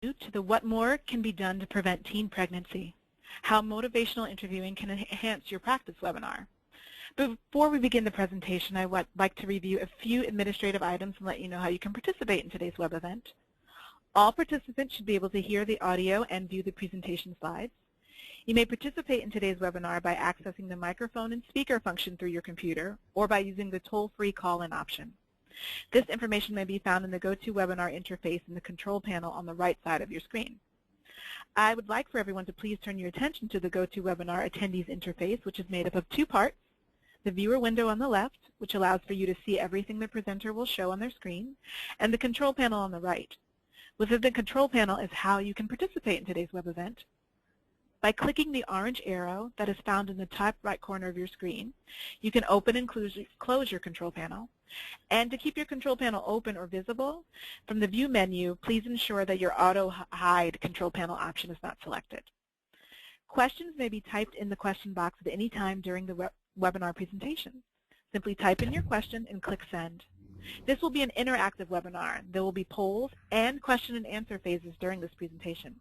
To the What More Can Be Done to Prevent Teen Pregnancy, How Motivational Interviewing Can Enhance Your Practice webinar. Before we begin the presentation, I would like to review a few administrative items and let you know how you can participate in today's web event. All participants should be able to hear the audio and view the presentation slides. You may participate in today's webinar by accessing the microphone and speaker function through your computer or by using the toll-free call-in option. This information may be found in the GoToWebinar interface in the control panel on the right side of your screen. I would like for everyone to please turn your attention to the GoToWebinar attendees interface, which is made up of two parts: the viewer window on the left, which allows for you to see everything the presenter will show on their screen, and the control panel on the right. Within the control panel is how you can participate in today's web event. By clicking the orange arrow that is found in the top right corner of your screen, you can open and close your control panel. And to keep your control panel open or visible, from the View menu, please ensure that your Auto Hide control panel option is not selected. Questions may be typed in the question box at any time during the webinar presentation. Simply type in your question and click Send. This will be an interactive webinar. There will be polls and question and answer phases during this presentation.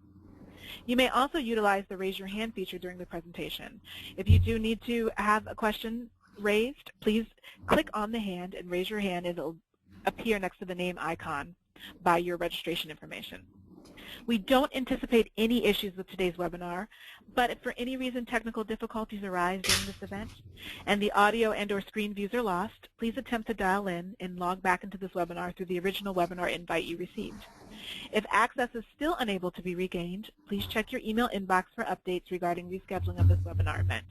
You may also utilize the Raise Your Hand feature during the presentation. If you do need to have a question raised, please click on the hand and raise your hand, and it will appear next to the name icon by your registration information. We don't anticipate any issues with today's webinar, but if for any reason technical difficulties arise during this event and the audio and/or screen views are lost, please attempt to dial in and log back into this webinar through the original webinar invite you received. If access is still unable to be regained, please check your email inbox for updates regarding rescheduling of this webinar event.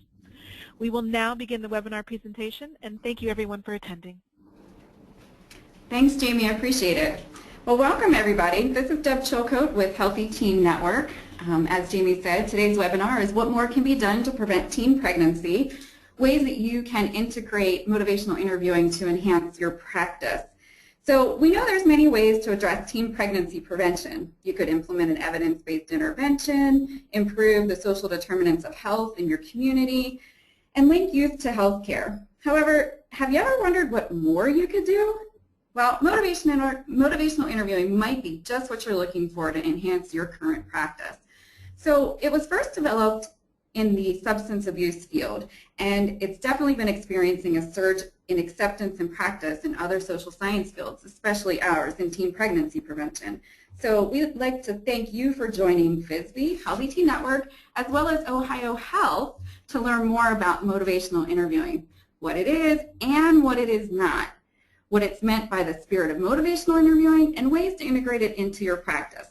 We will now begin the webinar presentation, and thank you everyone for attending. Thanks, Jamie. I appreciate it. Well, welcome everybody. This is Deb Chilcote with Healthy Teen Network. As Jamie said, today's webinar is What More Can Be Done to Prevent Teen Pregnancy, ways that you can integrate motivational interviewing to enhance your practice. So we know there's many ways to address teen pregnancy prevention. You could implement an evidence-based intervention, improve the social determinants of health in your community, and link youth to healthcare. However, have you ever wondered what more you could do? Well, motivational interviewing might be just what you're looking for to enhance your current practice. So it was first developed in the substance abuse field, and it's definitely been experiencing a surge in acceptance and practice in other social science fields, especially ours in teen pregnancy prevention. So we'd like to thank you for joining FISB, Healthy Teen Network, as well as Ohio Health to learn more about motivational interviewing, what it is and what it is not, what it's meant by the spirit of motivational interviewing, and ways to integrate it into your practice.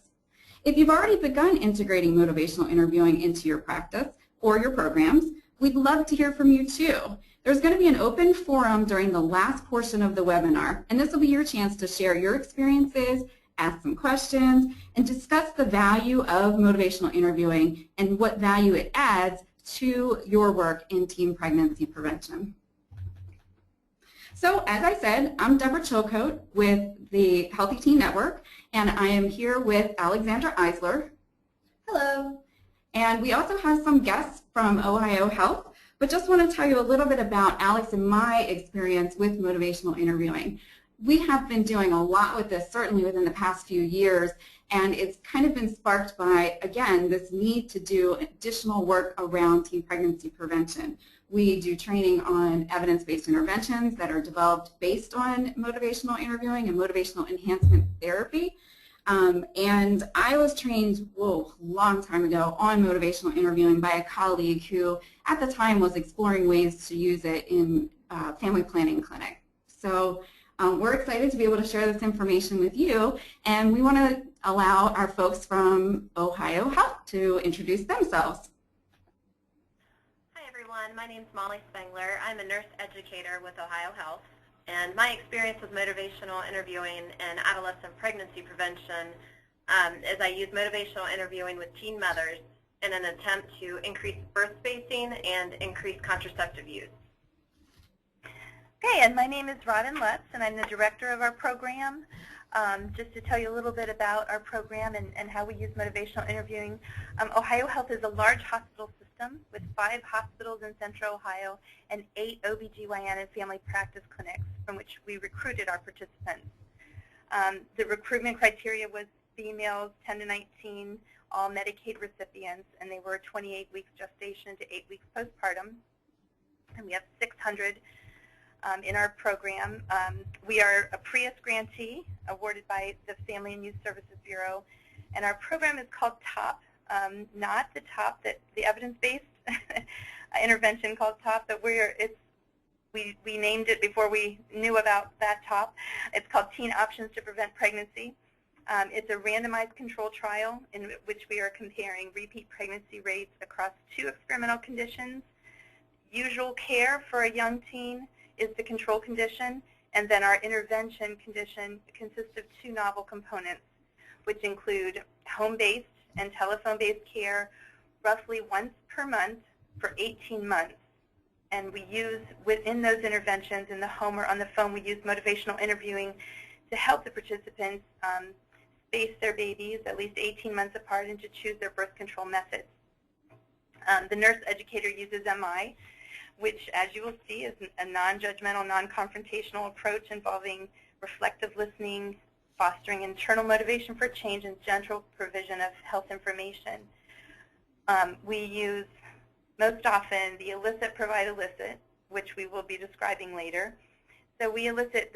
If you've already begun integrating motivational interviewing into your practice or your programs, we'd love to hear from you too. There's going to be an open forum during the last portion of the webinar, and this will be your chance to share your experiences, ask some questions, and discuss the value of motivational interviewing and what value it adds to your work in teen pregnancy prevention. So, as I said, I'm Deborah Chilcote with the Healthy Teen Network, and I am here with Alexandra Eisler. Hello. And we also have some guests from Ohio Health, but just want to tell you a little bit about Alex and my experience with motivational interviewing. We have been doing a lot with this, certainly within the past few years, and it's kind of been sparked by, again, this need to do additional work around teen pregnancy prevention. We do training on evidence-based interventions that are developed based on motivational interviewing and motivational enhancement therapy. And I was trained, whoa, a long time ago on motivational interviewing by a colleague who at the time was exploring ways to use it in family planning clinic. So we're excited to be able to share this information with you, and we want to allow our folks from Ohio Health to introduce themselves. Hi everyone, my name is Molly Spengler. I'm a nurse educator with Ohio Health, and my experience with motivational interviewing and adolescent pregnancy prevention is I use motivational interviewing with teen mothers in an attempt to increase birth spacing and increase contraceptive use. Okay, and my name is Robin Lutz, and I'm the director of our program. Just to tell you a little bit about our program and how we use motivational interviewing, Ohio Health is a large hospital system with 5 hospitals in Central Ohio and 8 OBGYN and family practice clinics from which we recruited our participants. The recruitment criteria was females, 10 to 19, all Medicaid recipients, and they were 28 weeks gestation to 8 weeks postpartum. And we have 600 in our program. We are a Prius grantee awarded by the Family and Youth Services Bureau, and our program is called TOP, not the TOP, that the evidence-based intervention called TOP, but we named it before we knew about that TOP. It's called Teen Options to Prevent Pregnancy. It's a randomized control trial in which we are comparing repeat pregnancy rates across 2 experimental conditions. Usual care for a young teen is the control condition, and then our intervention condition consists of 2 novel components, which include home-based and telephone-based care roughly once per month for 18 months. And we use, within those interventions in the home or on the phone, we use motivational interviewing to help the participants space their babies at least 18 months apart and to choose their birth control methods. The nurse educator uses MI, which, as you will see, is a non-judgmental, non-confrontational approach involving reflective listening, fostering internal motivation for change, and gentle provision of health information. We use, most often, the elicit, provide, elicit, which we will be describing later. So we elicit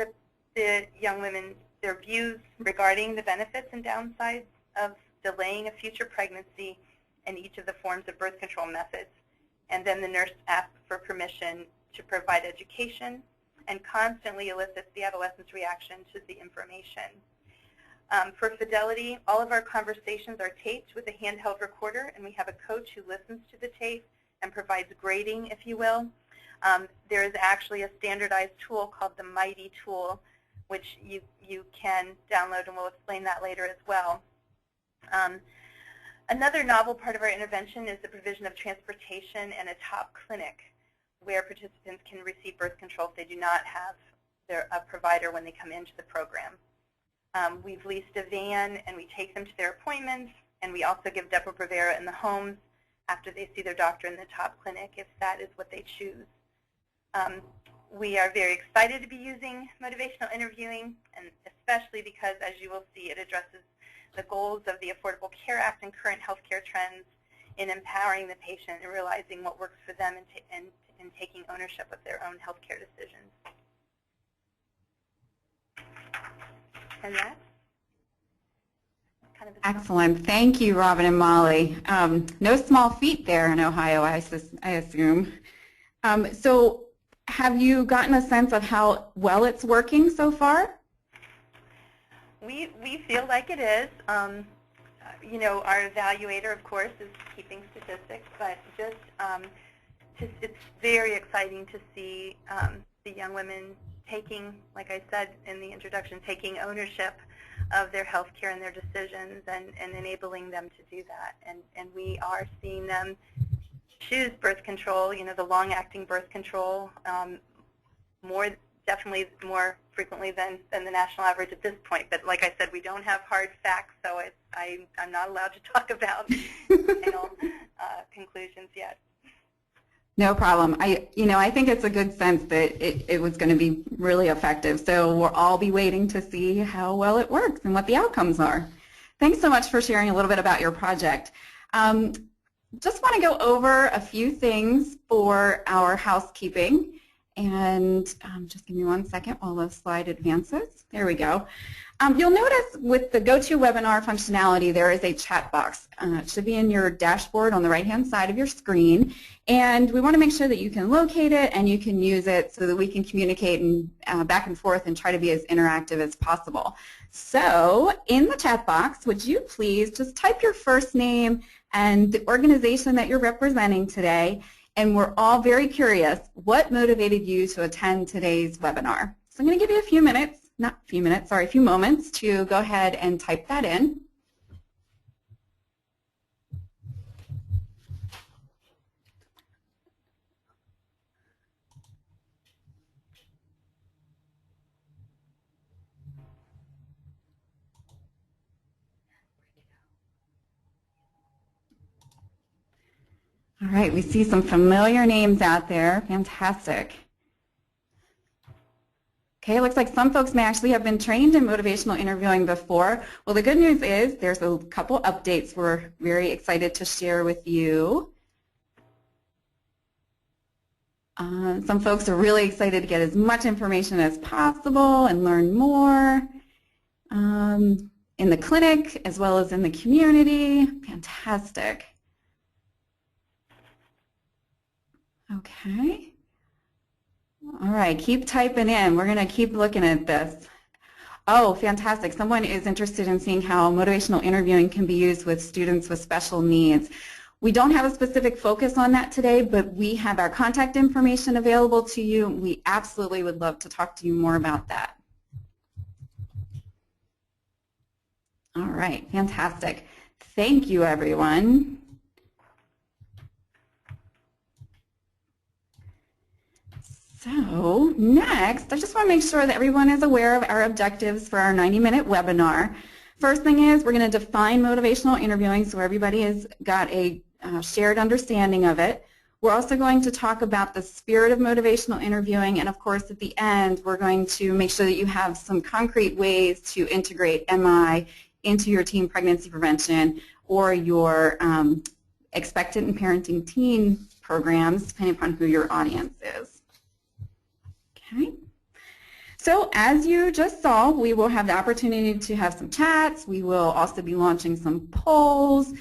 the young women, their views regarding the benefits and downsides of delaying a future pregnancy and each of the forms of birth control methods. And then the nurse asks for permission to provide education and constantly elicits the adolescent's reaction to the information. For fidelity, all of our conversations are taped with a handheld recorder, and we have a coach who listens to the tape and provides grading, if you will. There is actually a standardized tool called the Mighty tool, which you can download, and we'll explain that later as well. Another novel part of our intervention is the provision of transportation and a top clinic where participants can receive birth control if they do not have a provider when they come into the program. We've leased a van, and we take them to their appointments, and we also give Depo-Provera in the homes after they see their doctor in the top clinic, if that is what they choose. We are very excited to be using motivational interviewing, and especially because, as you will see, it addresses the goals of the Affordable Care Act and current healthcare trends in empowering the patient and realizing what works for them and taking ownership of their own healthcare decisions. And that's kind of excellent. Thank you, Robin and Molly. No small feat there in Ohio, I assume. So have you gotten a sense of how well it's working so far? We feel like it is. You know, our evaluator, of course, is keeping statistics, but just it's very exciting to see the young women taking, like I said in the introduction, taking ownership of their health care and their decisions and enabling them to do that. And we are seeing them choose birth control, you know, the long-acting birth control, definitely more frequently than the national average at this point. But like I said, we don't have hard facts, so I'm not allowed to talk about final conclusions yet. No problem. I think it's a good sense that it was going to be really effective. So we'll all be waiting to see how well it works and what the outcomes are. Thanks so much for sharing a little bit about your project. Just want to go over a few things for our housekeeping. And just give me 1 second while the slide advances. There we go. You'll notice with the GoToWebinar functionality, there is a chat box. It should be in your dashboard on the right-hand side of your screen. And we want to make sure that you can locate it and you can use it so that we can communicate and back and forth and try to be as interactive as possible. So in the chat box, would you please just type your first name and the organization that you're representing today. And we're all very curious, what motivated you to attend today's webinar? So I'm going to give you a few minutes, not a few minutes, sorry, a few moments to go ahead and type that in. All right, we see some familiar names out there. Fantastic. Okay, it looks like some folks may actually have been trained in motivational interviewing before. Well, the good news is there's a couple updates we're very excited to share with you. Some folks are really excited to get as much information as possible and learn more in the clinic as well as in the community. Fantastic. Okay. All right, keep typing in. We're going to keep looking at this. Oh, fantastic. Someone is interested in seeing how motivational interviewing can be used with students with special needs. We don't have a specific focus on that today, but we have our contact information available to you. We absolutely would love to talk to you more about that. All right, fantastic. Thank you, everyone. So next, I just want to make sure that everyone is aware of our objectives for our 90-minute webinar. First thing is we're going to define motivational interviewing so everybody has got a shared understanding of it. We're also going to talk about the spirit of motivational interviewing, and of course at the end we're going to make sure that you have some concrete ways to integrate MI into your teen pregnancy prevention or your expectant and parenting teen programs, depending upon who your audience is. Okay. So as you just saw, we will have the opportunity to have some chats. We will also be launching some polls.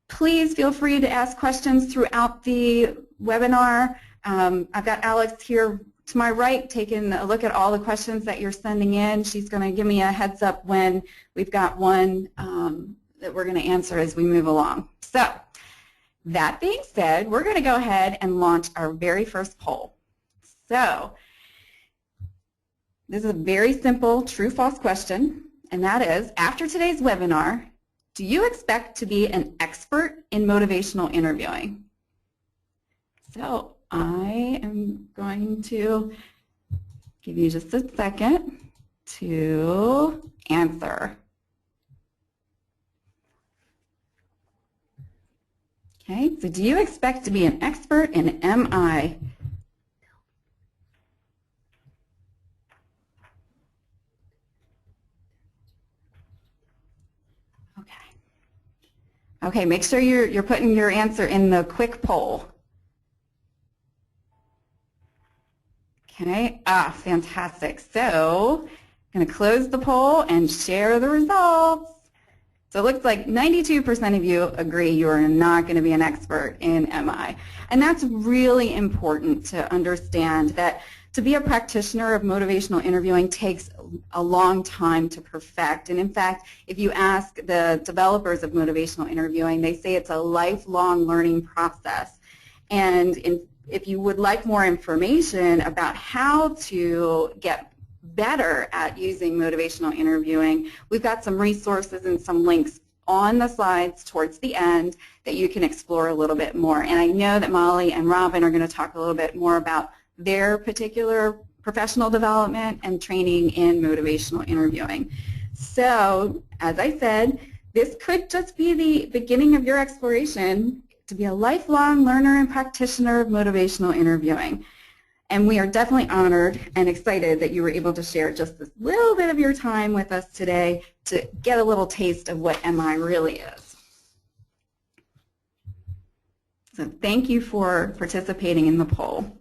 Please feel free to ask questions throughout the webinar. I've got Alex here to my right taking a look at all the questions that you're sending in. She's going to give me a heads up when we've got one that we're going to answer as we move along. So that being said, we're going to go ahead and launch our very first poll. So this is a very simple true-false question, and that is, after today's webinar, do you expect to be an expert in motivational interviewing? So I am going to give you just a second to answer. Okay, so do you expect to be an expert in MI? Okay, make sure you're putting your answer in the quick poll. Okay, fantastic. So I'm going to close the poll and share the results. So it looks like 92% of you agree you are not going to be an expert in MI. And that's really important to understand, that to be a practitioner of motivational interviewing takes a long time to perfect. And in fact, if you ask the developers of motivational interviewing, they say it's a lifelong learning process. And if you would like more information about how to get better at using motivational interviewing, we've got some resources and some links on the slides towards the end that you can explore a little bit more. And I know that Molly and Robin are going to talk a little bit more about their particular professional development and training in motivational interviewing. So, as I said, this could just be the beginning of your exploration to be a lifelong learner and practitioner of motivational interviewing. And we are definitely honored and excited that you were able to share just this little bit of your time with us today to get a little taste of what MI really is. So thank you for participating in the poll.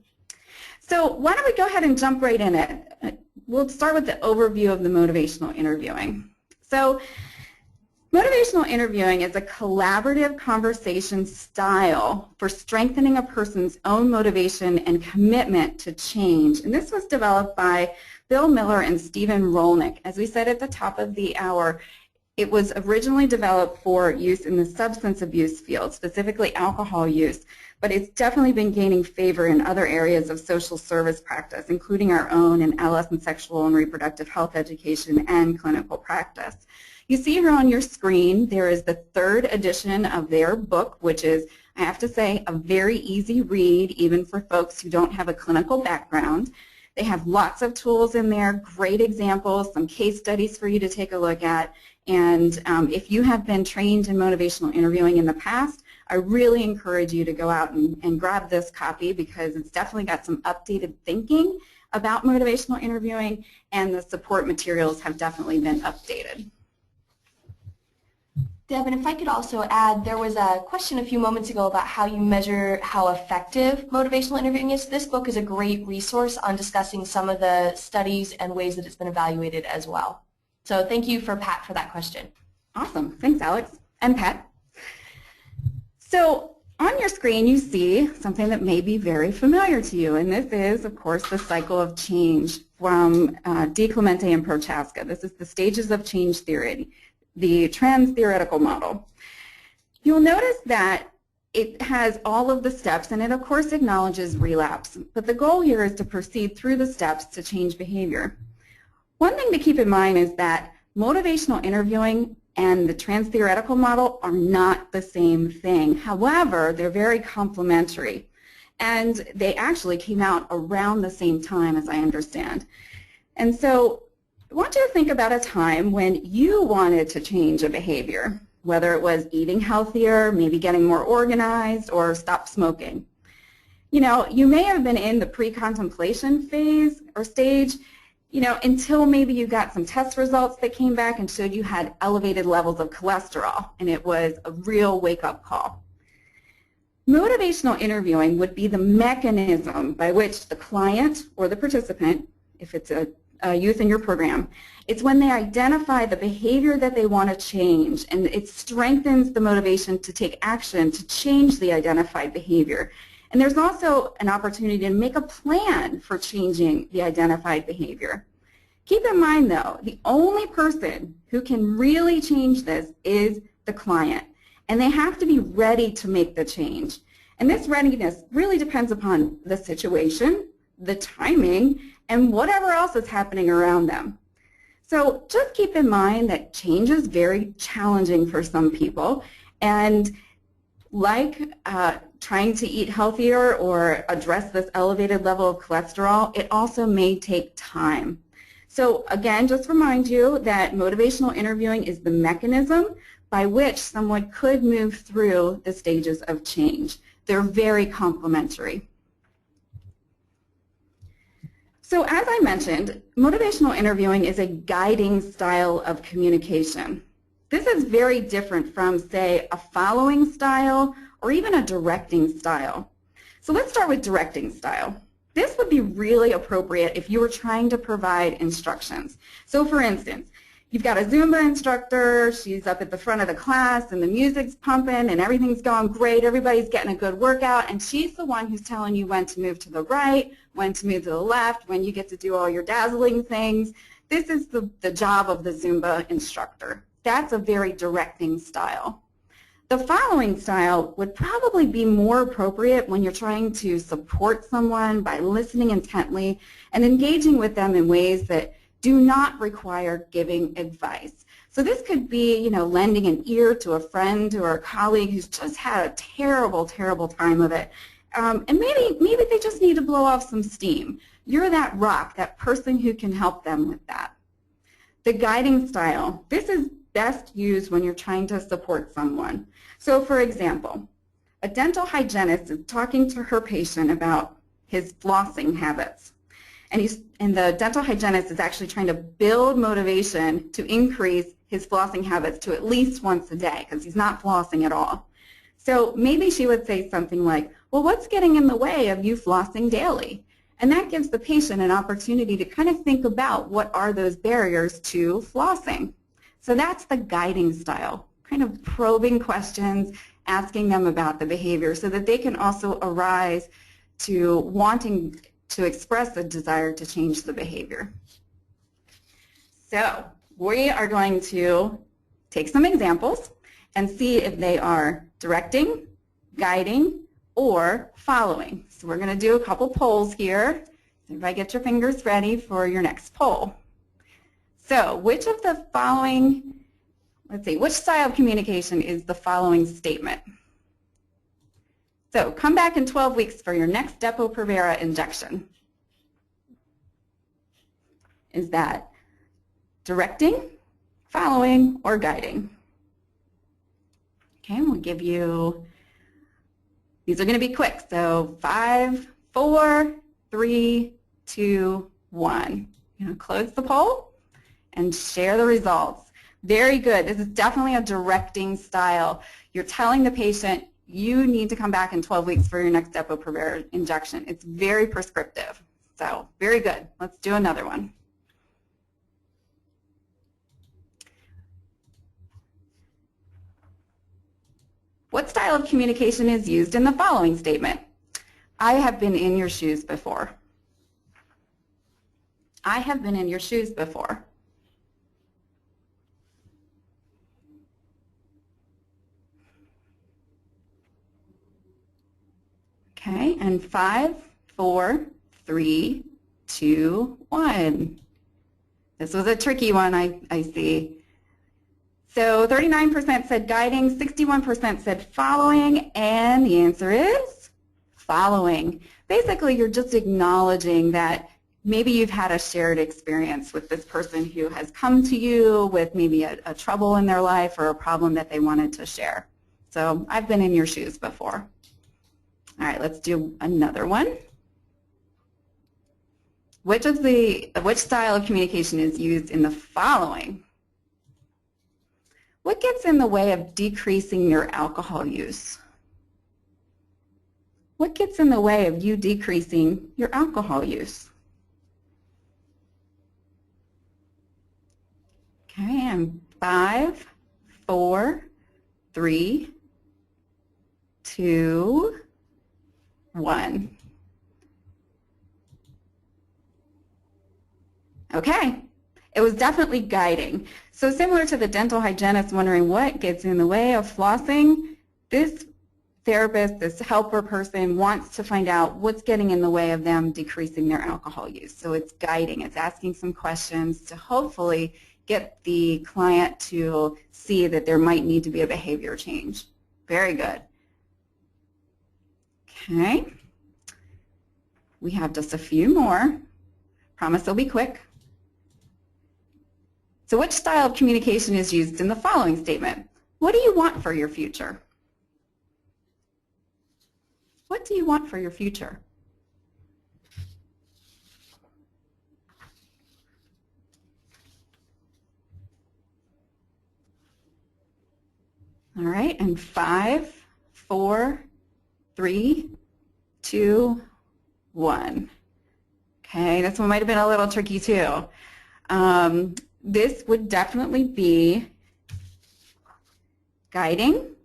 So why don't we go ahead and jump right in it. We'll start with the overview of the motivational interviewing. So motivational interviewing is a collaborative conversation style for strengthening a person's own motivation and commitment to change. And this was developed by Bill Miller and Stephen Rolnick. As we said at the top of the hour, it was originally developed for use in the substance abuse field, specifically alcohol use, but it's definitely been gaining favor in other areas of social service practice, including our own in adolescent sexual and reproductive health education and clinical practice. You see here on your screen, there is the third edition of their book, which is, I have to say, a very easy read, even for folks who don't have a clinical background. They have lots of tools in there, great examples, some case studies for you to take a look at. And if you have been trained in motivational interviewing in the past, I really encourage you to go out and grab this copy, because it's definitely got some updated thinking about motivational interviewing, and the support materials have definitely been updated. Deb, and if I could also add, there was a question a few moments ago about how you measure how effective motivational interviewing is. This book is a great resource on discussing some of the studies and ways that it's been evaluated as well. So thank you for Pat for that question. Awesome. Thanks, Alex and Pat. So on your screen, you see something that may be very familiar to you, and this is, of course, the cycle of change from DiClemente and Prochaska. This is the stages of change theory, the trans-theoretical model. You'll notice that it has all of the steps, and it, of course, acknowledges relapse. But the goal here is to proceed through the steps to change behavior. One thing to keep in mind is that motivational interviewing and the trans-theoretical model are not the same thing. However, they're very complementary, and they actually came out around the same time, as I understand. And so I want you to think about a time when you wanted to change a behavior, whether it was eating healthier, maybe getting more organized, or stop smoking. You know, you may have been in the pre-contemplation phase or stage, you know, until maybe you got some test results that came back and showed you had elevated levels of cholesterol, and it was a real wake-up call. Motivational interviewing would be the mechanism by which the client or the participant, if it's a youth in your program, it's when they identify the behavior that they want to change, and it strengthens the motivation to take action to change the identified behavior. And there's also an opportunity to make a plan for changing the identified behavior. Keep in mind, though, the only person who can really change this is the client, and they have to be ready to make the change. And this readiness really depends upon the situation, the timing, and whatever else is happening around them. So just keep in mind that change is very challenging for some people, and like trying to eat healthier or address this elevated level of cholesterol, it also may take time. So again, just remind you that motivational interviewing is the mechanism by which someone could move through the stages of change. They're very complementary. So as I mentioned, motivational interviewing is a guiding style of communication. This is very different from, say, a following style or even a directing style. So let's start with directing style. This would be really appropriate if you were trying to provide instructions. So for instance, you've got a Zumba instructor, she's up at the front of the class and the music's pumping and everything's going great, everybody's getting a good workout, and she's the one who's telling you when to move to the right, when to move to the left, when you get to do all your dazzling things. This is the job of the Zumba instructor. That's a very directing style. The following style would probably be more appropriate when you're trying to support someone by listening intently and engaging with them in ways that do not require giving advice. So this could be, you know, lending an ear to a friend or a colleague who's just had a terrible, terrible time of it. And maybe they just need to blow off some steam. You're that rock, that person who can help them with that. The guiding style, this is best used when you're trying to support someone. So for example, a dental hygienist is talking to her patient about his flossing habits. And the dental hygienist is actually trying to build motivation to increase his flossing habits to at least once a day because he's not flossing at all. So maybe she would say something like, well, what's getting in the way of you flossing daily? And that gives the patient an opportunity to kind of think about what are those barriers to flossing. So that's the guiding style, kind of probing questions, asking them about the behavior so that they can also arise to wanting to express a desire to change the behavior. So we are going to take some examples and see if they are directing, guiding, or following. So we're going to do a couple polls here. Everybody get your fingers ready for your next poll. So which of the following, let's see, which style of communication is the following statement? So come back in 12 weeks for your next Depo-Provera injection. Is that directing, following, or guiding? Okay, we'll give you, these are going to be quick, so 5, 4, 3, 2, 1. Close the poll and share the results. Very good. This is definitely a directing style. You're telling the patient, you need to come back in 12 weeks for your next Depo-Provera injection. It's very prescriptive. So very good. Let's do another one. What style of communication is used in the following statement? I have been in your shoes before. I have been in your shoes before. Okay, and 5, 4, 3, 2, 1. This was a tricky one, I see. So 39% said guiding, 61% said following, and the answer is following. Basically, you're just acknowledging that maybe you've had a shared experience with this person who has come to you with maybe a trouble in their life or a problem that they wanted to share. So I've been in your shoes before. All right, let's do another one. Which style of communication is used in the following? What gets in the way of decreasing your alcohol use? What gets in the way of you decreasing your alcohol use? Okay, and 5, 4, 3, 2, 1. Okay, it was definitely guiding. So similar to the dental hygienist wondering what gets in the way of flossing, this therapist, this helper person wants to find out what's getting in the way of them decreasing their alcohol use. So it's guiding, it's asking some questions to hopefully get the client to see that there might need to be a behavior change. Very good. Okay, we have just a few more. Promise they'll be quick. So which style of communication is used in the following statement? What do you want for your future? What do you want for your future? All right, and 5, 4, 3, 2, 1. Okay, this one might have been a little tricky too. This would definitely be guiding.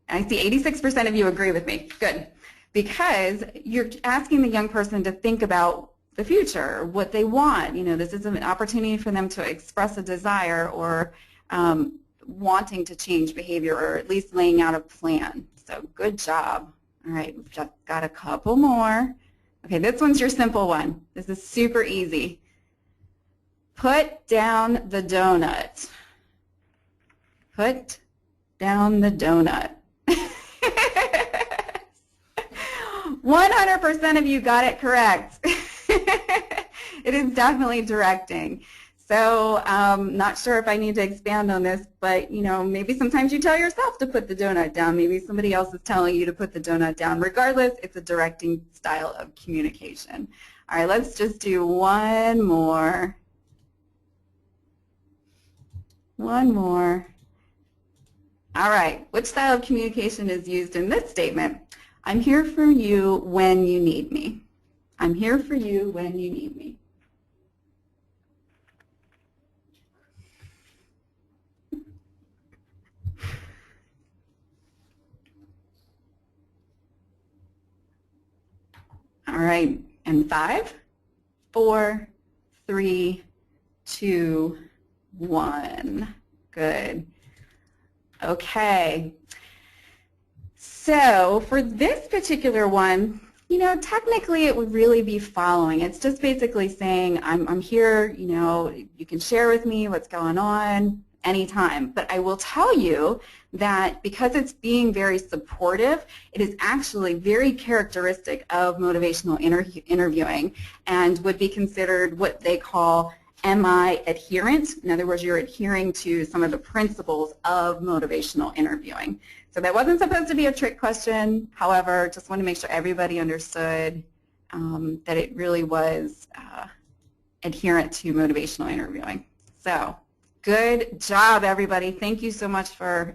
I see 86% of you agree with me. Good. Because you're asking the young person to think about the future, what they want. This is an opportunity for them to express a desire or wanting to change behavior, or at least laying out a plan. So good job. All right, we've just got a couple more. Okay, this one's your simple one. This is super easy. Put down the donut. Put down the donut. 100% of you got it correct. It is definitely directing. So not sure if I need to expand on this, but maybe sometimes you tell yourself to put the donut down. Maybe somebody else is telling you to put the donut down. Regardless, it's a directing style of communication. All right, let's just do one more. One more. All right, which style of communication is used in this statement? I'm here for you when you need me. I'm here for you when you need me. All right, and 5, 4, 3, 2, 1. Good. Okay. So for this particular one, technically it would really be following. It's just basically saying, I'm here, you can share with me what's going on anytime. But I will tell you that because it's being very supportive, it is actually very characteristic of motivational interviewing and would be considered what they call MI adherent. In other words, you're adhering to some of the principles of motivational interviewing. So that wasn't supposed to be a trick question. However, just want to make sure everybody understood that it really was adherent to motivational interviewing. So good job, everybody. Thank you so much for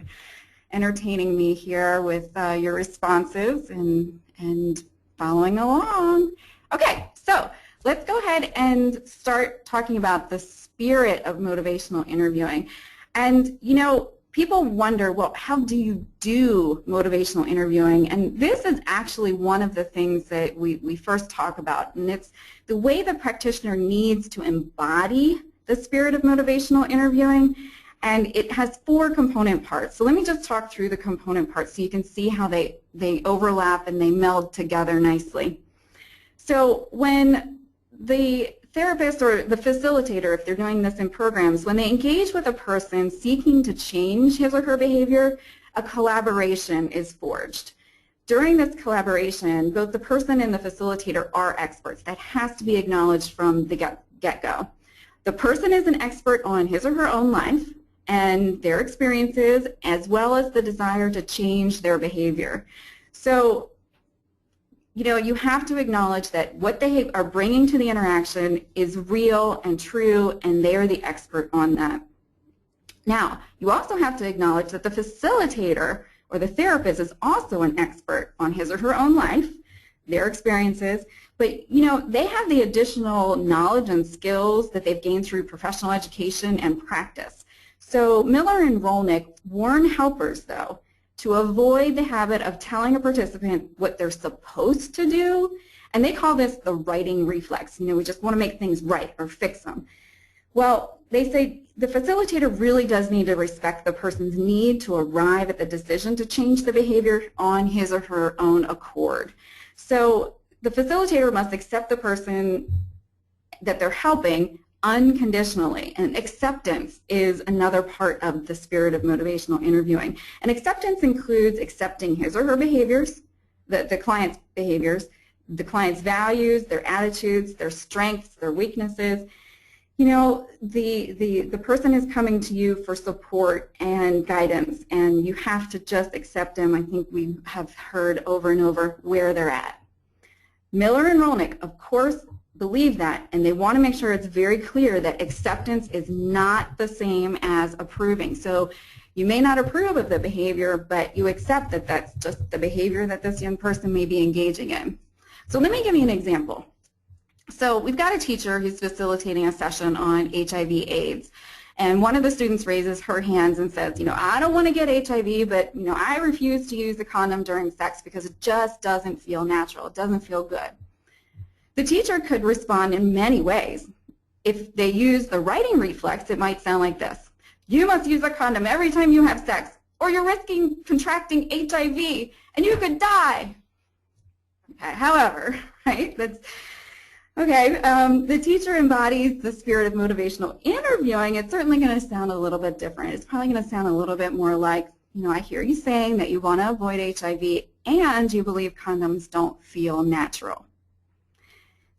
entertaining me here with your responses and following along. Okay, so let's go ahead and start talking about the spirit of motivational interviewing. And, you know, people wonder, well, how do you do motivational interviewing? And this is actually one of the things that we first talk about, and it's the way the practitioner needs to embody the spirit of motivational interviewing, and it has 4 component parts. So let me just talk through the component parts so you can see how they overlap and they meld together nicely. So when the therapist or the facilitator, if they're doing this in programs, when they engage with a person seeking to change his or her behavior, a collaboration is forged. During this collaboration, both the person and the facilitator are experts. That has to be acknowledged from the get-go. The person is an expert on his or her own life and their experiences, as well as the desire to change their behavior. So, you know, you have to acknowledge that what they are bringing to the interaction is real and true, and they are the expert on that. Now, you also have to acknowledge that the facilitator or the therapist is also an expert on his or her own life, their experiences, but, you know, they have the additional knowledge and skills that they've gained through professional education and practice. So Miller and Rolnick warn helpers, though, to avoid the habit of telling a participant what they're supposed to do, and they call this the righting reflex. You know, we just want to make things right or fix them. Well, they say the facilitator really does need to respect the person's need to arrive at the decision to change the behavior on his or her own accord. So the facilitator must accept the person that they're helping unconditionally, and acceptance is another part of the spirit of motivational interviewing. And acceptance includes accepting his or her behaviors, the client's behaviors, the client's values, their attitudes, their strengths, their weaknesses. You know, the person is coming to you for support and guidance, and you have to just accept them. I think we have heard over and over where they're at. Miller and Rolnick, of course, believe that, and they want to make sure it's very clear that acceptance is not the same as approving. So you may not approve of the behavior, but you accept that that's just the behavior that this young person may be engaging in. So let me give you an example. So we've got a teacher who's facilitating a session on HIV/AIDS, and one of the students raises her hands and says, you know, I don't want to get HIV, but, you know, I refuse to use a condom during sex because it just doesn't feel natural. It doesn't feel good. The teacher could respond in many ways. If they use the righting reflex, it might sound like this. You must use a condom every time you have sex, or you're risking contracting HIV, and you could die. Okay, however, right, that's, okay, the teacher embodies the spirit of motivational interviewing. It's certainly going to sound a little bit different. It's probably going to sound a little bit more like, you know, I hear you saying that you want to avoid HIV and you believe condoms don't feel natural.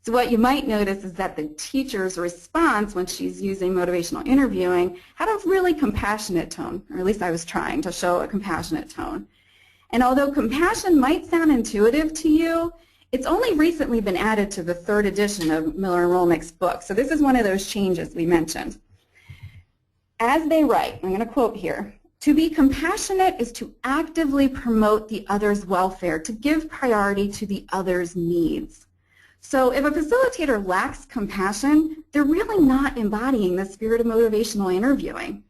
So what you might notice is that the teacher's response when she's using motivational interviewing had a really compassionate tone, or at least I was trying to show a compassionate tone. And although compassion might sound intuitive to you, it's only recently been added to the 3rd edition of Miller and Rolnick's book. So this is one of those changes we mentioned. As they write, I'm going to quote here, to be compassionate is to actively promote the other's welfare, to give priority to the other's needs. So if a facilitator lacks compassion, they're really not embodying the spirit of motivational interviewing.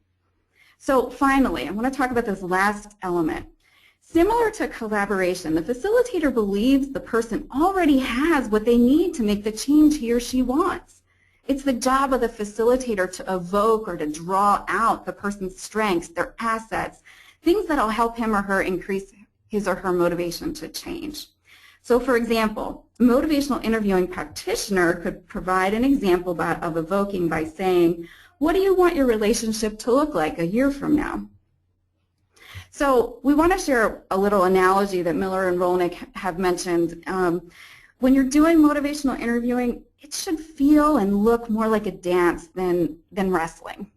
So finally, I want to talk about this last element. Similar to collaboration, the facilitator believes the person already has what they need to make the change he or she wants. It's the job of the facilitator to evoke or to draw out the person's strengths, their assets, things that will help him or her increase his or her motivation to change. So for example, a motivational interviewing practitioner could provide an example of evoking by saying, what do you want your relationship to look like a year from now? So we want to share a little analogy that Miller and Rolnick have mentioned. When you're doing motivational interviewing, it should feel and look more like a dance than wrestling.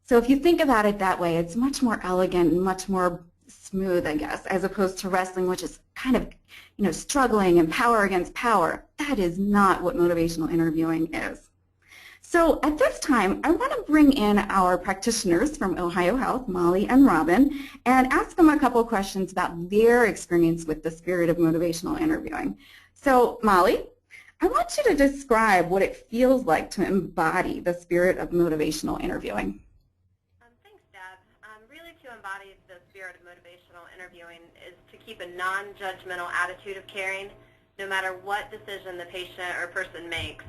So if you think about it that way, it's much more elegant and much more smooth, I guess, as opposed to wrestling, which is kind of, struggling and power against power. That is not what motivational interviewing is. So at this time, I want to bring in our practitioners from Ohio Health, Molly and Robin, and ask them a couple questions about their experience with the spirit of motivational interviewing. So Molly, I want you to describe what it feels like to embody the spirit of motivational interviewing. Thanks, Deb. Really to embody the spirit of motivational interviewing is to keep a non-judgmental attitude of caring, no matter what decision the patient or person makes.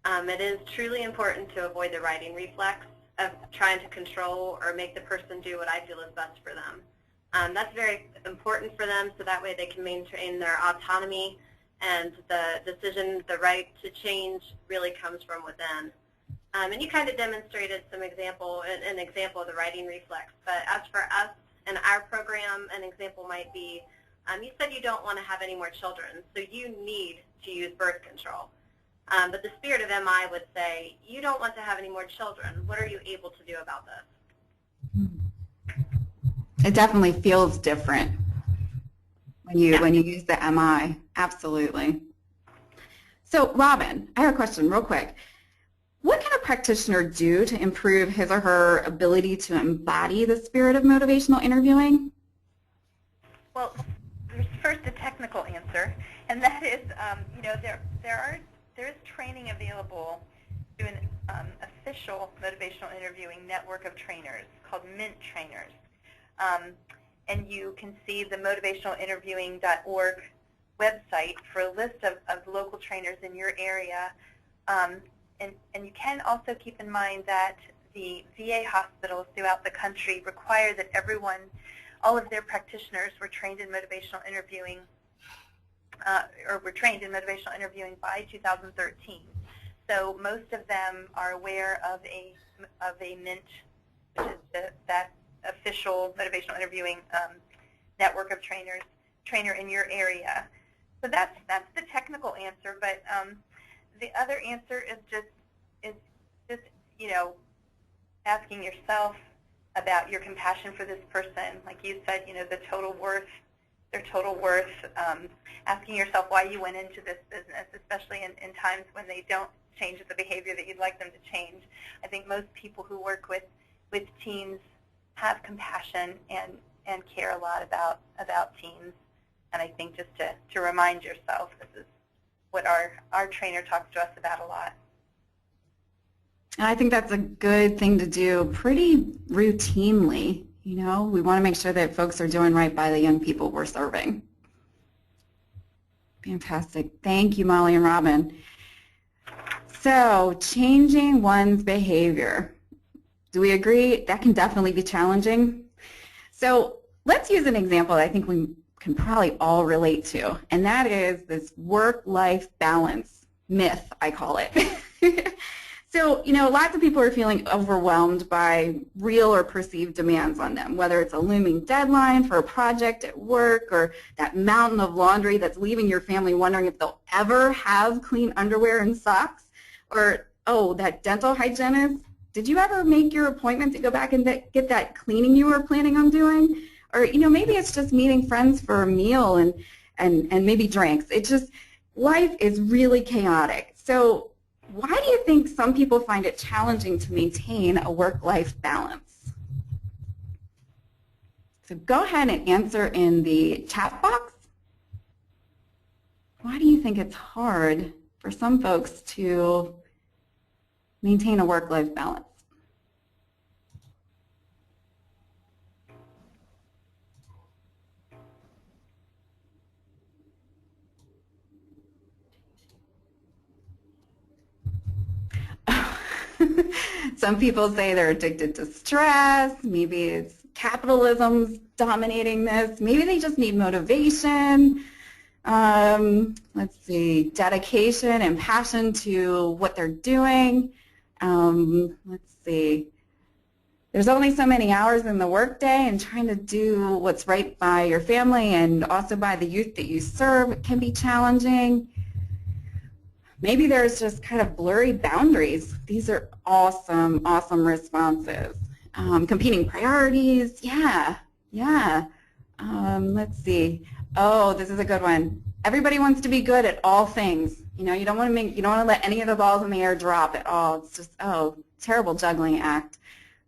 It is truly important to avoid the righting reflex of trying to control or make the person do what I feel is best for them. That's very important for them, so that way they can maintain their autonomy, and the decision, the right to change, really comes from within. And you kind of demonstrated an example of the righting reflex. But as for us in our program, an example might be, you said you don't want to have any more children, so you need to use birth control. But the spirit of MI would say, you don't want to have any more children. What are you able to do about this? It definitely feels different when you use the MI. Absolutely. So Robin, I have a question real quick. What can a practitioner do to improve his or her ability to embody the spirit of motivational interviewing? Well, there's first a technical answer, and that is, there is training available through an official motivational interviewing network of trainers called MINT trainers. And you can see the motivationalinterviewing.org website for a list of local trainers in your area. And you can also keep in mind that the VA hospitals throughout the country require that all of their practitioners were trained in motivational interviewing, or were trained in motivational interviewing by 2013. So most of them are aware of a MINT, which is that official motivational interviewing network of trainer in your area. So that's the technical answer, but the other answer is just asking yourself about your compassion for this person. Like you said, their total worth, asking yourself why you went into this business, especially in times when they don't change the behavior that you'd like them to change. I think most people who work with teens have compassion and care a lot about teens. And I think just to remind yourself, this is what our trainer talks to us about a lot. And I think that's a good thing to do pretty routinely. We want to make sure that folks are doing right by the young people we're serving. Fantastic. Thank you, Molly and Robin. So, changing one's behavior. Do we agree? That can definitely be challenging. So, let's use an example that I think we can probably all relate to, and that is this work-life balance myth, I call it. So, lots of people are feeling overwhelmed by real or perceived demands on them, whether it's a looming deadline for a project at work or that mountain of laundry that's leaving your family wondering if they'll ever have clean underwear and socks, or, oh, that dental hygienist. Did you ever make your appointment to go back and get that cleaning you were planning on doing? Or, maybe it's just meeting friends for a meal and maybe drinks. It's just, life is really chaotic. So why do you think some people find it challenging to maintain a work-life balance? So go ahead and answer in the chat box. Why do you think it's hard for some folks to maintain a work-life balance? Some people say they're addicted to stress. Maybe it's capitalism's dominating this. Maybe they just need motivation. Let's see, dedication and passion to what they're doing. Let's see. There's only so many hours in the workday, and trying to do what's right by your family and also by the youth that you serve can be challenging. Maybe there's just kind of blurry boundaries. These are awesome, awesome responses. Competing priorities, yeah. Let's see. Oh, this is a good one. Everybody wants to be good at all things. You know, you don't want to let any of the balls in the air drop at all. It's just, oh, terrible juggling act.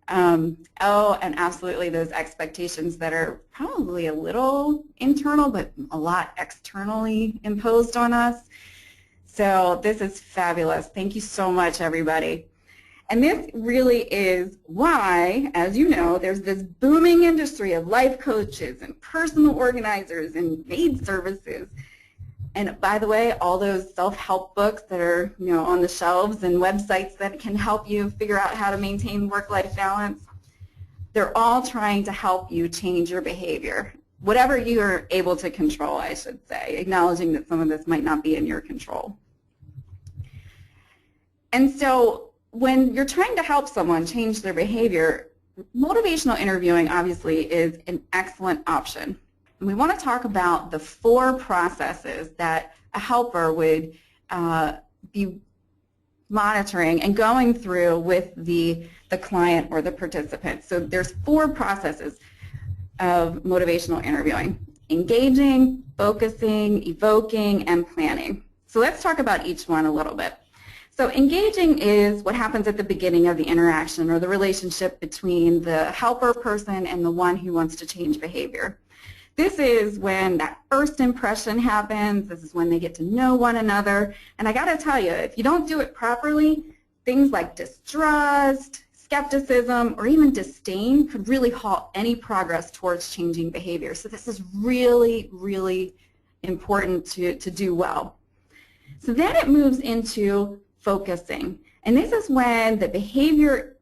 Oh, and absolutely those expectations that are probably a little internal, but a lot externally imposed on us. So this is fabulous. Thank you so much, everybody. And this really is why, as you know, there's this booming industry of life coaches and personal organizers and maid services. And by the way, all those self-help books that are, you know, on the shelves and websites that can help you figure out how to maintain work-life balance, they're all trying to help you change your behavior. Whatever you are able to control, I should say, acknowledging that some of this might not be in your control. And so when you're trying to help someone change their behavior, motivational interviewing obviously is an excellent option. And we want to talk about the 4 processes that a helper would be monitoring and going through with the client or the participant. So there's 4 processes of motivational interviewing: engaging, focusing, evoking, and planning. So let's talk about each one a little bit. So engaging is what happens at the beginning of the interaction or the relationship between the helper person and the one who wants to change behavior. This is when that first impression happens. This is when they get to know one another. And I got to tell you, if you don't do it properly, things like distrust, skepticism, or even disdain could really halt any progress towards changing behavior. So this is really, really important to do well. So then it moves into focusing. And this is when the behavior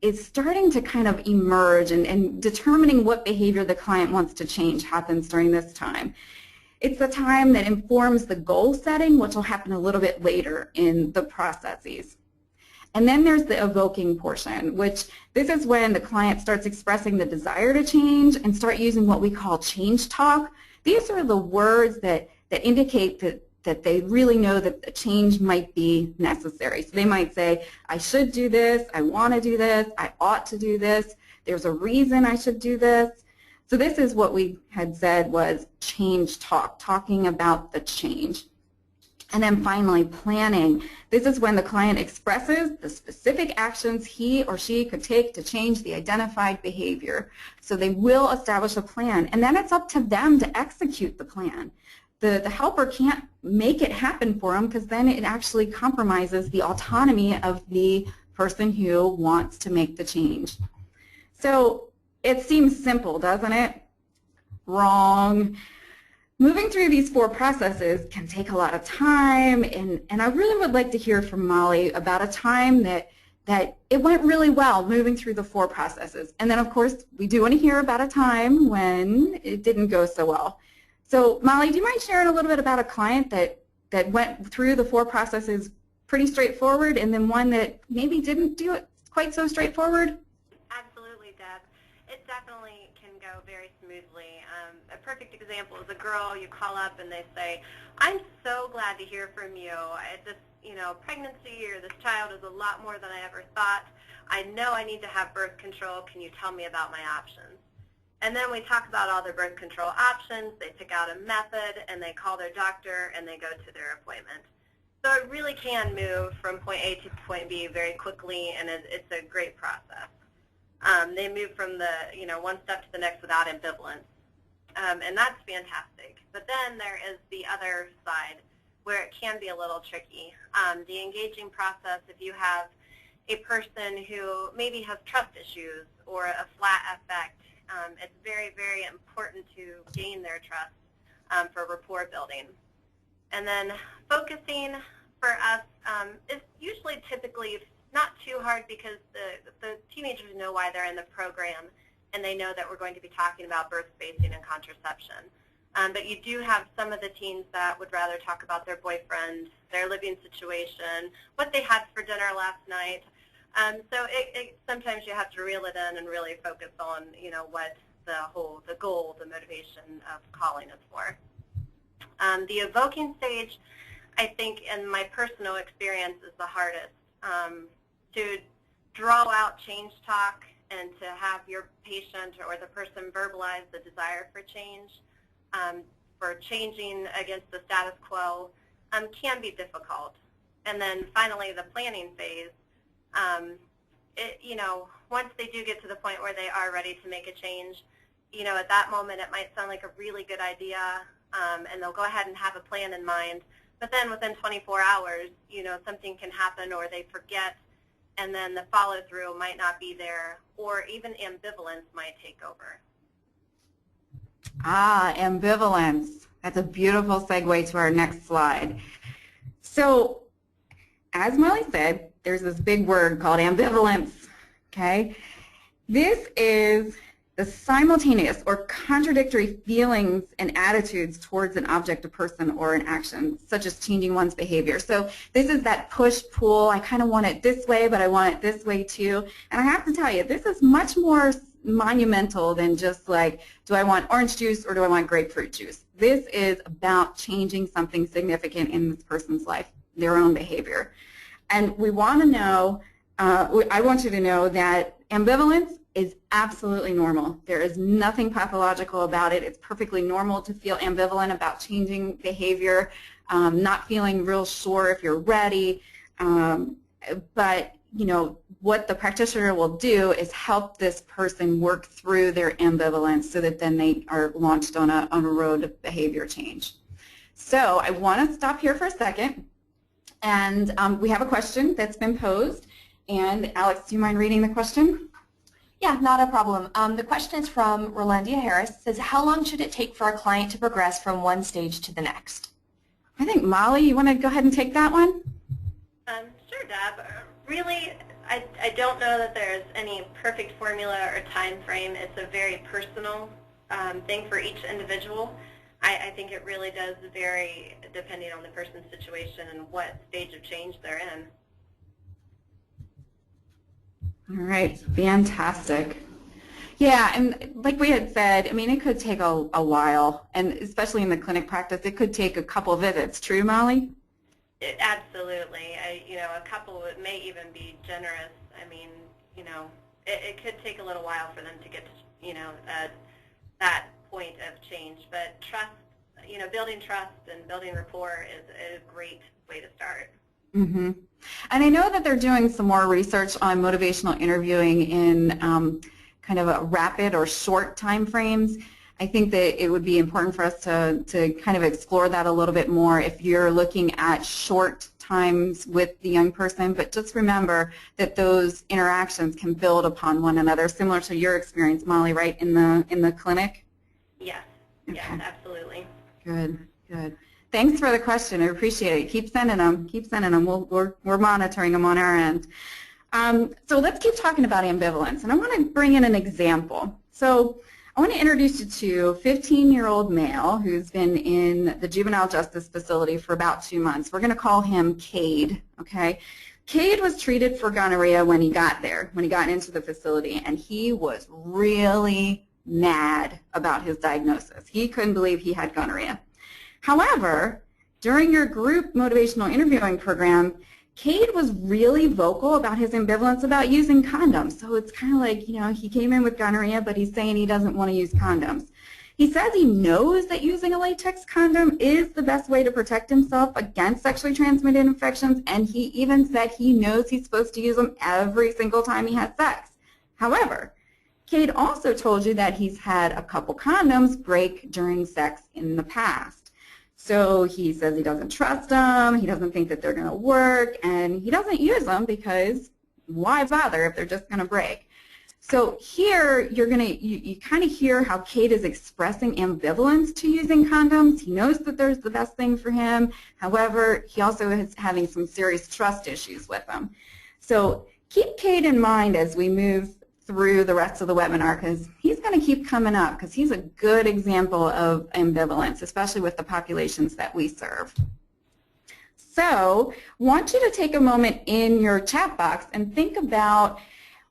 is starting to kind of emerge, and determining what behavior the client wants to change happens during this time. It's the time that informs the goal setting, which will happen a little bit later in the processes. And then there's the evoking portion, which this is when the client starts expressing the desire to change and start using what we call change talk. These are the words that indicate that they really know that a change might be necessary. So they might say, I should do this, I want to do this, I ought to do this, there's a reason I should do this. So this is what we had said was change talk, talking about the change. And then finally, planning. This is when the client expresses the specific actions he or she could take to change the identified behavior. So they will establish a plan, and then it's up to them to execute the plan. The helper can't make it happen for them, because then it actually compromises the autonomy of the person who wants to make the change. So it seems simple, doesn't it? Wrong. Moving through these 4 processes can take a lot of time, and I really would like to hear from Molly about a time that it went really well moving through the 4 processes. And then, of course, we do want to hear about a time when it didn't go so well. So Molly, do you mind sharing a little bit about a client that went through the 4 processes pretty straightforward, and then one that maybe didn't do it quite so straightforward? Absolutely, Deb. It definitely can go very smoothly. A perfect example is a girl, you call up and they say, I'm so glad to hear from you. This pregnancy or this child is a lot more than I ever thought. I know I need to have birth control. Can you tell me about my options? And then we talk about all their birth control options. They pick out a method, and they call their doctor, and they go to their appointment. So it really can move from point A to point B very quickly, and it's a great process. They move from the one step to the next without ambivalence, and that's fantastic. But then there is the other side where it can be a little tricky. The engaging process, if you have a person who maybe has trust issues or a flat affect, it's very, very important to gain their trust for rapport building. And then focusing for us is usually typically not too hard, because the teenagers know why they're in the program, and they know that we're going to be talking about birth spacing and contraception. But you do have some of the teens that would rather talk about their boyfriend, their living situation, what they had for dinner last night. So sometimes you have to reel it in and really focus on what the goal, the motivation of calling is for. The evoking stage, I think, in my personal experience, is the hardest. To draw out change talk and to have your patient or the person verbalize the desire for change, for changing against the status quo, can be difficult. And then finally, the planning phase. Once they do get to the point where they are ready to make a change, at that moment it might sound like a really good idea, and they'll go ahead and have a plan in mind. But then within 24 hours, something can happen, or they forget, and then the follow-through might not be there, or even ambivalence might take over. Ah, ambivalence. That's a beautiful segue to our next slide. So, as Molly said, there's this big word called ambivalence, okay? This is the simultaneous or contradictory feelings and attitudes towards an object, a person, or an action, such as changing one's behavior. So this is that push-pull. I kind of want it this way, but I want it this way too. And I have to tell you, this is much more monumental than just like, do I want orange juice or do I want grapefruit juice? This is about changing something significant in this person's life, their own behavior. And we want to know, I want you to know that ambivalence is absolutely normal. There is nothing pathological about it. It's perfectly normal to feel ambivalent about changing behavior, not feeling real sure if you're ready. But what the practitioner will do is help this person work through their ambivalence so that then they are launched on a road of behavior change. So I want to stop here for a second. And we have a question that's been posed. And Alex, do you mind reading the question? Yeah, not a problem. The question is from Rolandia Harris. It says, how long should it take for a client to progress from one stage to the next? I think, Molly, you want to go ahead and take that one? Sure, Deb. Really, I don't know that there's any perfect formula or time frame. It's a very personal thing for each individual. I think it really does vary depending on the person's situation and what stage of change they're in. All right, fantastic. Yeah, and like we had said, I mean, it could take a while, and especially in the clinic practice, it could take a couple visits. True, Molly? Absolutely. A couple may even be generous. I mean, it could take a little while for them to get to, that point of change. But trust, building trust and building rapport is a great way to start. Mm-hmm. And I know that they're doing some more research on motivational interviewing in kind of a rapid or short time frames. I think that it would be important for us to kind of explore that a little bit more if you're looking at short times with the young person, but just remember that those interactions can build upon one another, similar to your experience, Molly, right, in the clinic? Yes, okay. Yes, absolutely. Good, good. Thanks for the question. I appreciate it. Keep sending them. Keep sending them. We're monitoring them on our end. So let's keep talking about ambivalence, and I want to bring in an example. So I want to introduce you to a 15-year-old male who's been in the juvenile justice facility for about 2 months. We're going to call him Cade, okay? Cade was treated for gonorrhea when he got there, when he got into the facility, and he was really mad about his diagnosis. He couldn't believe he had gonorrhea. However, during your group motivational interviewing program, Cade was really vocal about his ambivalence about using condoms. So it's kind of like, he came in with gonorrhea, but he's saying he doesn't want to use condoms. He says he knows that using a latex condom is the best way to protect himself against sexually transmitted infections, and he even said he knows he's supposed to use them every single time he has sex. However, Cade also told you that he's had a couple condoms break during sex in the past. So he says he doesn't trust them, he doesn't think that they're going to work, and he doesn't use them because why bother if they're just going to break? So here you kind of hear how Cade is expressing ambivalence to using condoms. He knows that there's the best thing for him. However, he also is having some serious trust issues with them. So keep Cade in mind as we move through the rest of the webinar, because he's going to keep coming up, because he's a good example of ambivalence, especially with the populations that we serve. So I want you to take a moment in your chat box and think about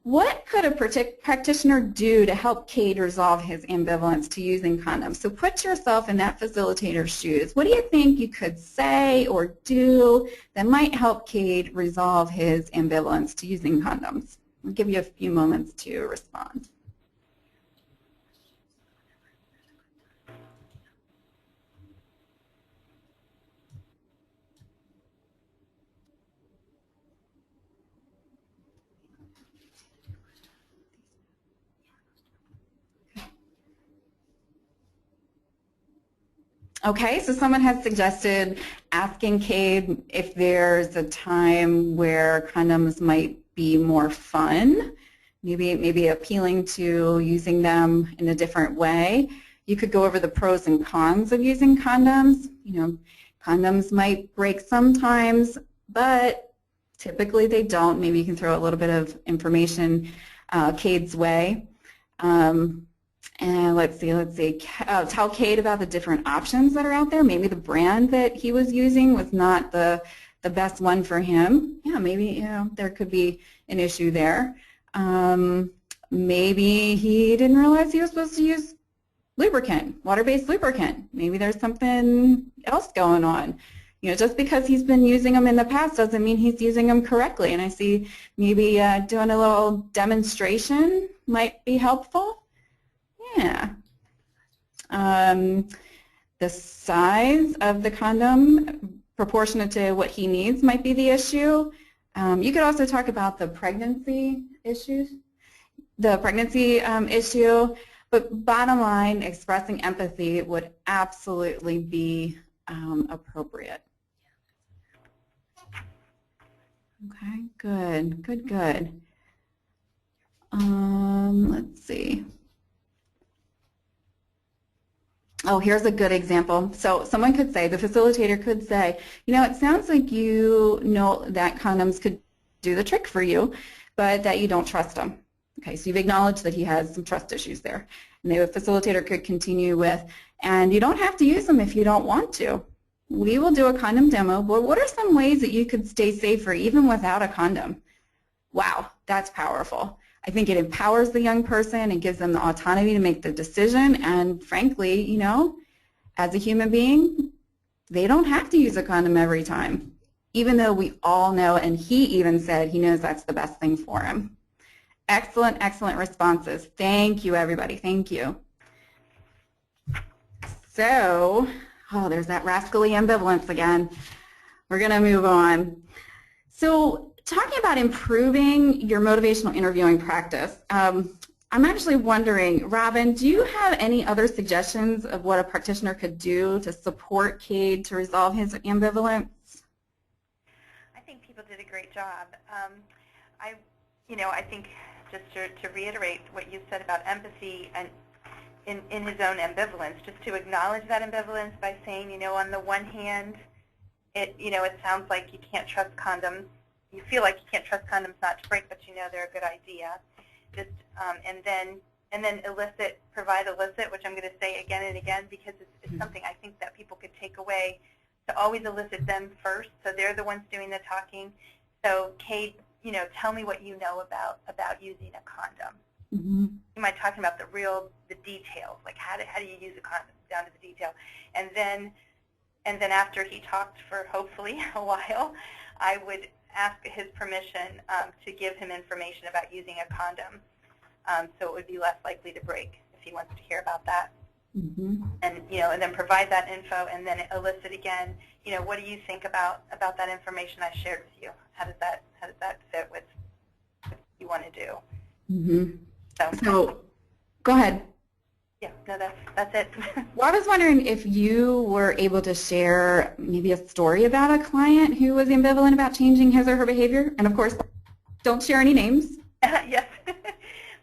what could a practitioner do to help Cade resolve his ambivalence to using condoms. So put yourself in that facilitator's shoes. What do you think you could say or do that might help Cade resolve his ambivalence to using condoms? I'll give you a few moments to respond. Okay, so someone has suggested asking Cade if there's a time where condoms might be more fun, maybe appealing to using them in a different way. You could go over the pros and cons of using condoms. You know, condoms might break sometimes, but typically they don't. Maybe you can throw a little bit of information Cade's way. And let's see, tell Cade about the different options that are out there. Maybe the brand that he was using was not the best one for him. Yeah, maybe there could be an issue there. Maybe he didn't realize he was supposed to use lubricant, water-based lubricant. Maybe there's something else going on. You know, just because he's been using them in the past doesn't mean he's using them correctly. And I see maybe doing a little demonstration might be helpful. Yeah. The size of the condom proportionate to what he needs might be the issue. You could also talk about the pregnancy issues, issue, but bottom line, expressing empathy would absolutely be appropriate. Okay, good. Let's see. Oh, here's a good example. So someone could say, the facilitator could say, you know, it sounds like you know that condoms could do the trick for you, but that you don't trust them. Okay, so you've acknowledged that he has some trust issues there. And the facilitator could continue with, and you don't have to use them if you don't want to. We will do a condom demo, but what are some ways that you could stay safer even without a condom? Wow, that's powerful. I think it empowers the young person and gives them the autonomy to make the decision, and frankly, you know, as a human being, they don't have to use a condom every time, even though we all know, and he even said he knows that's the best thing for him. Excellent, excellent responses. Thank you, everybody. Thank you. So, oh, there's that rascally ambivalence again. We're going to move on. So, talking about improving your motivational interviewing practice, I'm actually wondering, Robin, do you have any other suggestions of what a practitioner could do to support Cade to resolve his ambivalence? I think people did a great job. I think just to reiterate what you said about empathy and in his own ambivalence, just to acknowledge that ambivalence by saying, you know, on the one hand, it sounds like you can't trust condoms. You feel like you can't trust condoms not to break, but you know they're a good idea. Just and then provide elicit, which I'm going to say again and again because it's something I think that people could take away, to always elicit them first, so they're the ones doing the talking. So Cade, you know, tell me what you know about using a condom. Mm-hmm. You might talk about the details, like how do you use a condom down to the detail, and then after he talked for hopefully a while, I would ask his permission to give him information about using a condom, so it would be less likely to break if he wants to hear about that. Mm-hmm. And and then provide that info, and then elicit again. You know, what do you think about that information I shared with you? How does that fit with what you want to do? Mm-hmm. So go ahead. Yeah, no, that's it. Well, I was wondering if you were able to share maybe a story about a client who was ambivalent about changing his or her behavior, and of course, don't share any names. Yes,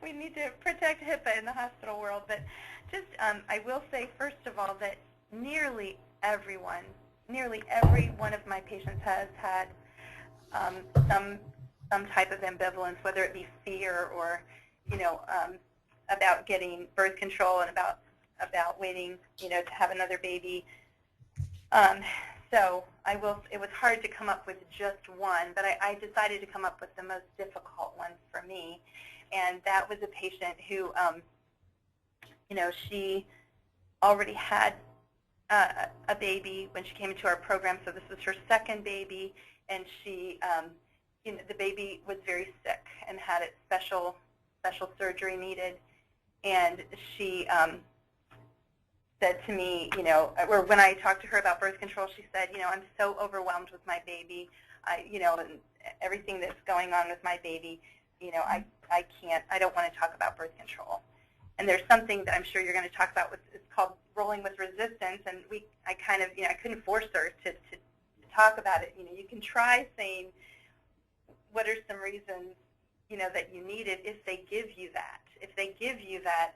we need to protect HIPAA in the hospital world, but just I will say first of all that nearly every one of my patients has had some type of ambivalence, whether it be fear or about getting birth control and about waiting to have another baby. So it was hard to come up with just one, but I decided to come up with the most difficult one for me, and that was a patient who she already had a baby when she came into our program, so this was her second baby, and she the baby was very sick and had its special surgery needed, and she said to me, or when I talked to her about birth control, she said, I'm so overwhelmed with my baby, and everything that's going on with my baby, I don't want to talk about birth control. And there's something that I'm sure you're going to talk about. It's called rolling with resistance, and I couldn't force her to talk about it. You can try saying, what are some reasons, that you need it if they give you that. If they give you that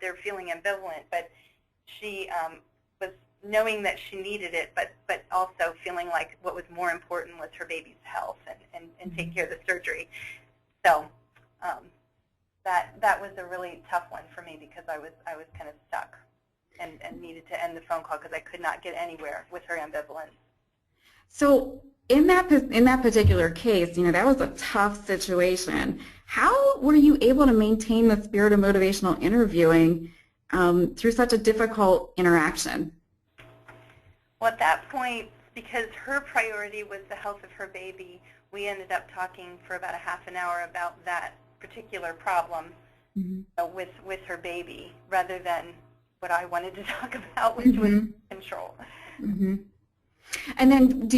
they're feeling ambivalent, but she was knowing that she needed it, but also feeling like what was more important was her baby's health and take care of the surgery. So that was a really tough one for me because I was kind of stuck and needed to end the phone call because I could not get anywhere with her ambivalence. So in that particular case, that was a tough situation. How were you able to maintain the spirit of motivational interviewing through such a difficult interaction? Well, at that point, because her priority was the health of her baby, we ended up talking for about a half an hour about that particular problem with her baby, rather than what I wanted to talk about, which was control. And then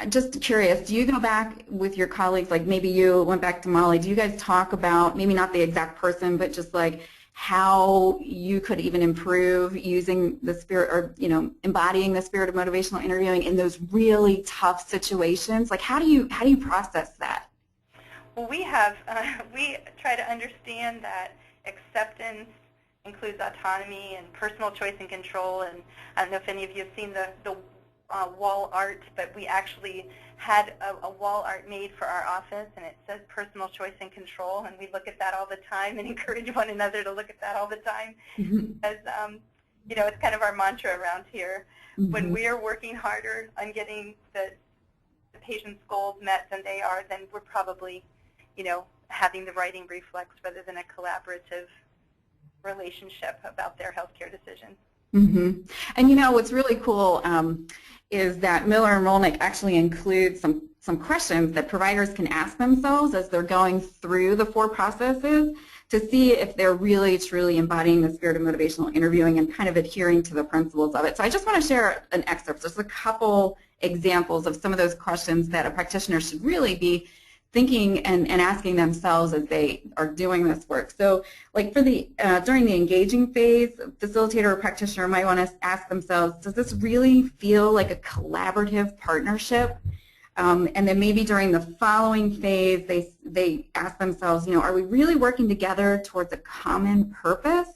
just curious, do you go back with your colleagues, like maybe you went back to Molly, do you guys talk about, maybe not the exact person, but just like how you could even improve using the spirit, or embodying the spirit of motivational interviewing in those really tough situations? Like how do you process that? Well, we try to understand that acceptance includes autonomy and personal choice and control. And I don't know if any of you have seen the wall art, but we actually had a wall art made for our office, and it says personal choice and control, and we look at that all the time and encourage one another to look at that all the time. Because it's kind of our mantra around here. When we are working harder on getting the patient's goals met than they are, then we're probably having the writing reflex rather than a collaborative relationship about their healthcare decisions. And what's really cool is that Miller and Rolnick actually include some questions that providers can ask themselves as they're going through the 4 processes to see if they're really truly embodying the spirit of motivational interviewing and kind of adhering to the principles of it. So I just want to share an excerpt, just a couple examples of some of those questions that a practitioner should really be thinking and asking themselves as they are doing this work. So like for during the engaging phase, facilitator or practitioner might want to ask themselves, does this really feel like a collaborative partnership? And then maybe during the following phase, they ask themselves, are we really working together towards a common purpose?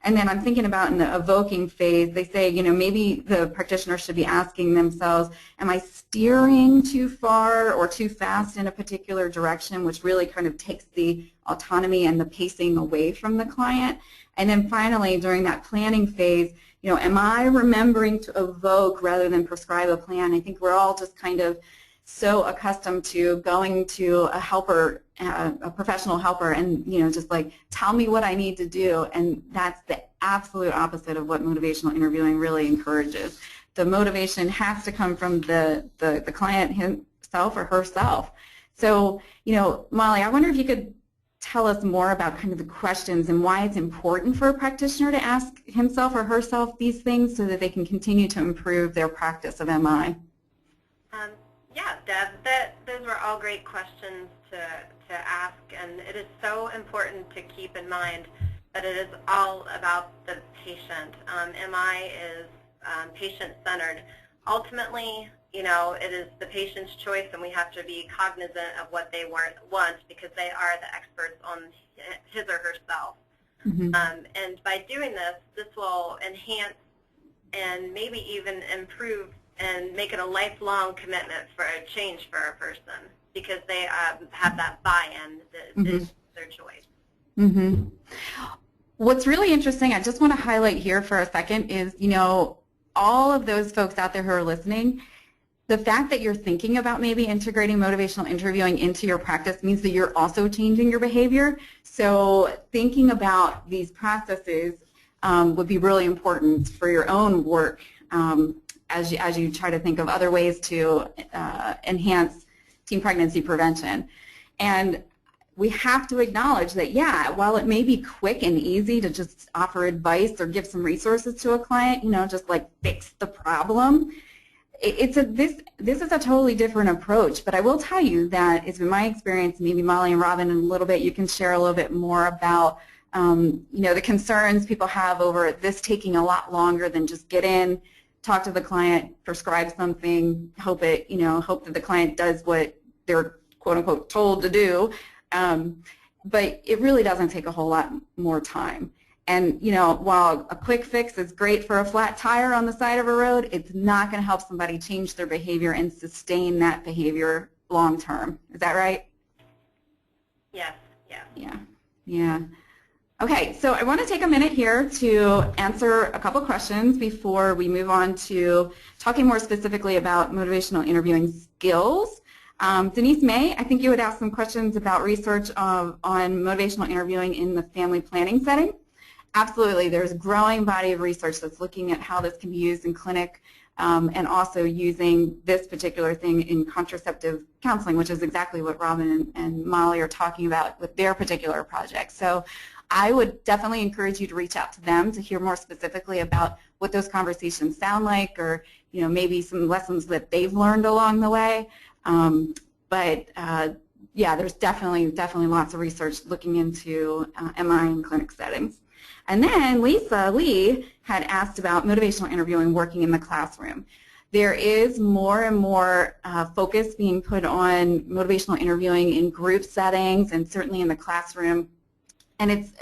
And then I'm thinking about in the evoking phase, they say, maybe the practitioner should be asking themselves, am I steering too far or too fast in a particular direction, which really kind of takes the autonomy and the pacing away from the client? And then finally, during that planning phase, am I remembering to evoke rather than prescribe a plan? I think we're all just kind of so accustomed to going to a helper, a professional helper, and just like, tell me what I need to do, and that's the absolute opposite of what motivational interviewing really encourages. The motivation has to come from the client himself or herself. So, Molly, I wonder if you could tell us more about kind of the questions and why it's important for a practitioner to ask himself or herself these things so that they can continue to improve their practice of MI. Yeah, Deb, those were all great questions to ask, and it is so important to keep in mind that it is all about the patient. MI is patient-centered. Ultimately, it is the patient's choice, and we have to be cognizant of what they want because they are the experts on his or herself. And by doing this will enhance and maybe even improve and make it a lifelong commitment for a change for a person because they have that buy-in, their choice. What's really interesting, I just want to highlight here for a second, is, all of those folks out there who are listening, the fact that you're thinking about maybe integrating motivational interviewing into your practice means that you're also changing your behavior. So thinking about these processes would be really important for your own work as you try to think of other ways to enhance teen pregnancy prevention. And we have to acknowledge that, yeah, while it may be quick and easy to just offer advice or give some resources to a client, you know, just like fix the problem, this is a totally different approach. But I will tell you that it's been my experience, maybe Molly and Robin in a little bit, you can share a little bit more about you know, the concerns people have over this taking a lot longer than just get in, talk to the client, prescribe something, hope that the client does what they're quote unquote told to do. But it really doesn't take a whole lot more time. And, you know, while a quick fix is great for a flat tire on the side of a road, it's not going to help somebody change their behavior and sustain that behavior long term. Is that right? Yes, yes. Yeah, yeah. Okay, so I want to take a minute here to answer a couple questions before we move on to talking more specifically about motivational interviewing skills. Denise May, I think you would ask some questions about research on motivational interviewing in the family planning setting. Absolutely, there's a growing body of research that's looking at how this can be used in clinic and also using this particular thing in contraceptive counseling, which is exactly what Robin and Molly are talking about with their particular project. So I would definitely encourage you to reach out to them to hear more specifically about what those conversations sound like, or you know, maybe some lessons that they've learned along the way. Yeah, there's definitely lots of research looking into MI in clinic settings. And then Lisa Lee had asked about motivational interviewing working in the classroom. There is more and more focus being put on motivational interviewing in group settings and certainly in the classroom. And it's,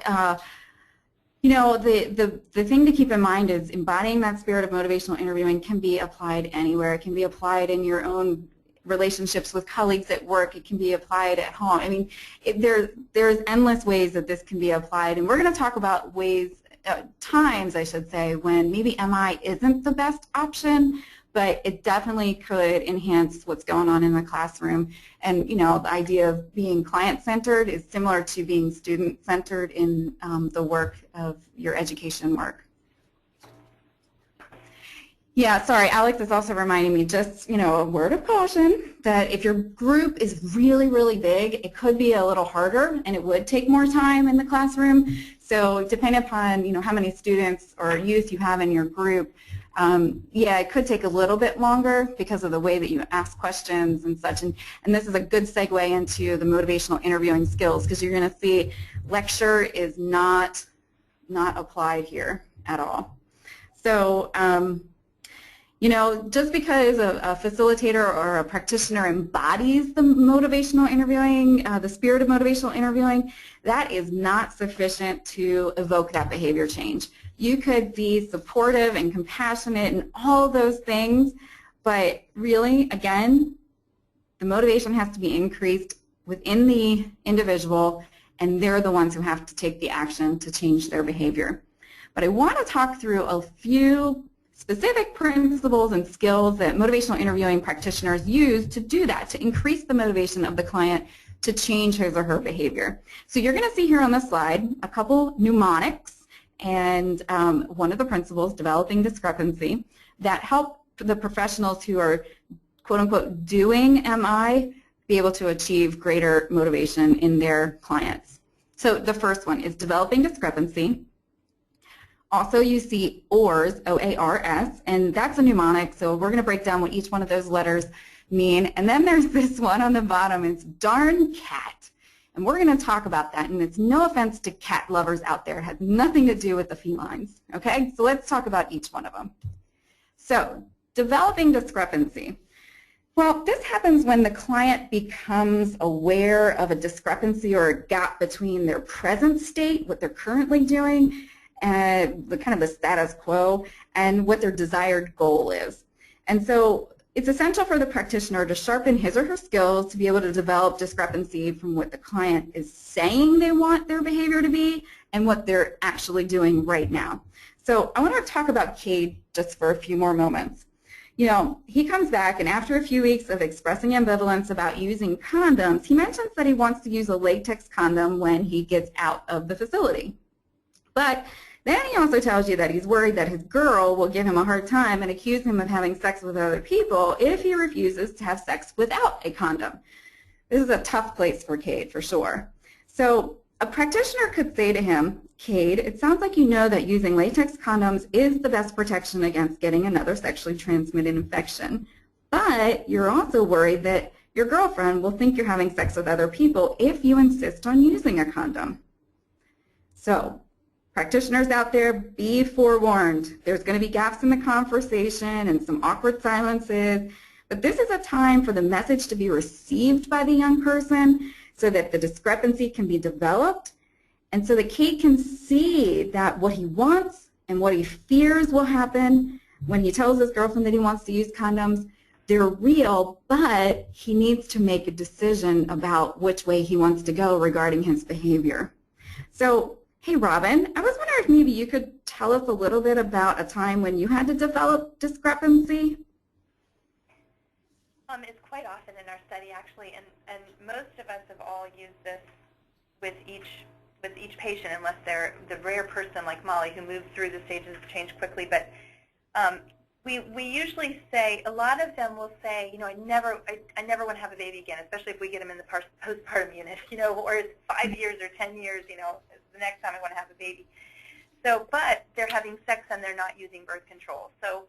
you know, the thing to keep in mind is embodying that spirit of motivational interviewing can be applied anywhere. It can be applied in your own relationships with colleagues at work. It can be applied at home. I mean, there's endless ways that this can be applied, and we're going to talk about ways, times I should say, when maybe MI isn't the best option, but it definitely could enhance what's going on in the classroom. And you know, the idea of being client-centered is similar to being student-centered in the work of your education work. Yeah, sorry, Alex is also reminding me, just, you know, a word of caution, that if your group is really, really big, it could be a little harder and it would take more time in the classroom. So depending upon, you know, how many students or youth you have in your group, yeah, it could take a little bit longer because of the way that you ask questions and such. And this is a good segue into the motivational interviewing skills, because you're going to see lecture is not applied here at all. So, you know, just because a facilitator or a practitioner embodies the motivational interviewing, the spirit of motivational interviewing, that is not sufficient to evoke that behavior change. You could be supportive and compassionate and all those things, but really, again, the motivation has to be increased within the individual, and they're the ones who have to take the action to change their behavior. But I want to talk through a few specific principles and skills that motivational interviewing practitioners use to do that, to increase the motivation of the client to change his or her behavior. So you're going to see here on this slide a couple mnemonics, and one of the principles, developing discrepancy, that help the professionals who are quote-unquote doing MI be able to achieve greater motivation in their clients. So the first one is developing discrepancy. Also, you see OARS, O-A-R-S, and that's a mnemonic, so we're going to break down what each one of those letters mean. And then there's this one on the bottom, it's darn cat. And we're going to talk about that, and it's no offense to cat lovers out there. It has nothing to do with the felines, okay? So let's talk about each one of them. So, developing discrepancy. Well, this happens when the client becomes aware of a discrepancy or a gap between their present state, what they're currently doing, and the kind of the status quo, and what their desired goal is. And so it's essential for the practitioner to sharpen his or her skills to be able to develop discrepancy from what the client is saying they want their behavior to be and what they're actually doing right now. So I want to talk about Cade just for a few more moments. You know, he comes back, and after a few weeks of expressing ambivalence about using condoms, he mentions that he wants to use a latex condom when he gets out of the facility. But then he also tells you that he's worried that his girl will give him a hard time and accuse him of having sex with other people if he refuses to have sex without a condom. This is a tough place for Cade, for sure. So a practitioner could say to him, Cade, it sounds like you know that using latex condoms is the best protection against getting another sexually transmitted infection, but you're also worried that your girlfriend will think you're having sex with other people if you insist on using a condom. So, practitioners out there, be forewarned. There's going to be gaps in the conversation and some awkward silences, but this is a time for the message to be received by the young person so that the discrepancy can be developed and so that Cade can see that what he wants and what he fears will happen when he tells his girlfriend that he wants to use condoms, they're real, but he needs to make a decision about which way he wants to go regarding his behavior. So, hey Robin, I was wondering if maybe you could tell us a little bit about a time when you had to develop discrepancy? It's quite often in our study, actually, and most of us have all used this with each patient, unless they're the rare person like Molly who moves through the stages of change quickly. But we usually say, a lot of them will say, you know, I never want to have a baby again, especially if we get them in the postpartum unit, you know, or it's 5 years or 10 years, you know, the next time I want to have a baby. So, but they're having sex and they're not using birth control. So,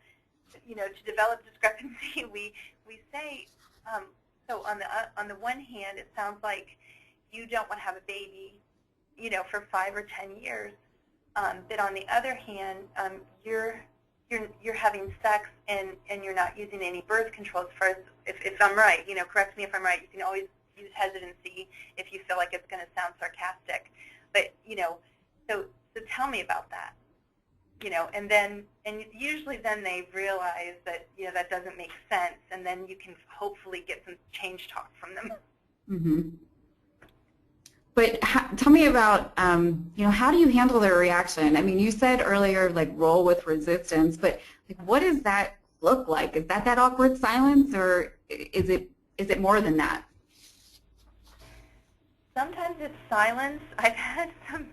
you know, to develop discrepancy, we say, so on the one hand, it sounds like you don't want to have a baby, you know, for 5 or 10 years. But on the other hand, you're having sex and you're not using any birth control. As far as if I'm right, you know, correct me if I'm right. You can always use hesitancy if you feel like it's going to sound sarcastic. But you know, so tell me about that. You know, and usually then they realize that, you know, that doesn't make sense, and then you can hopefully get some change talk from them. Mm-hmm. But tell me about, you know, how do you handle their reaction? I mean, you said earlier, like, roll with resistance, but like, what does that look like? Is that awkward silence, or is it more than that? Sometimes it's silence. I've had some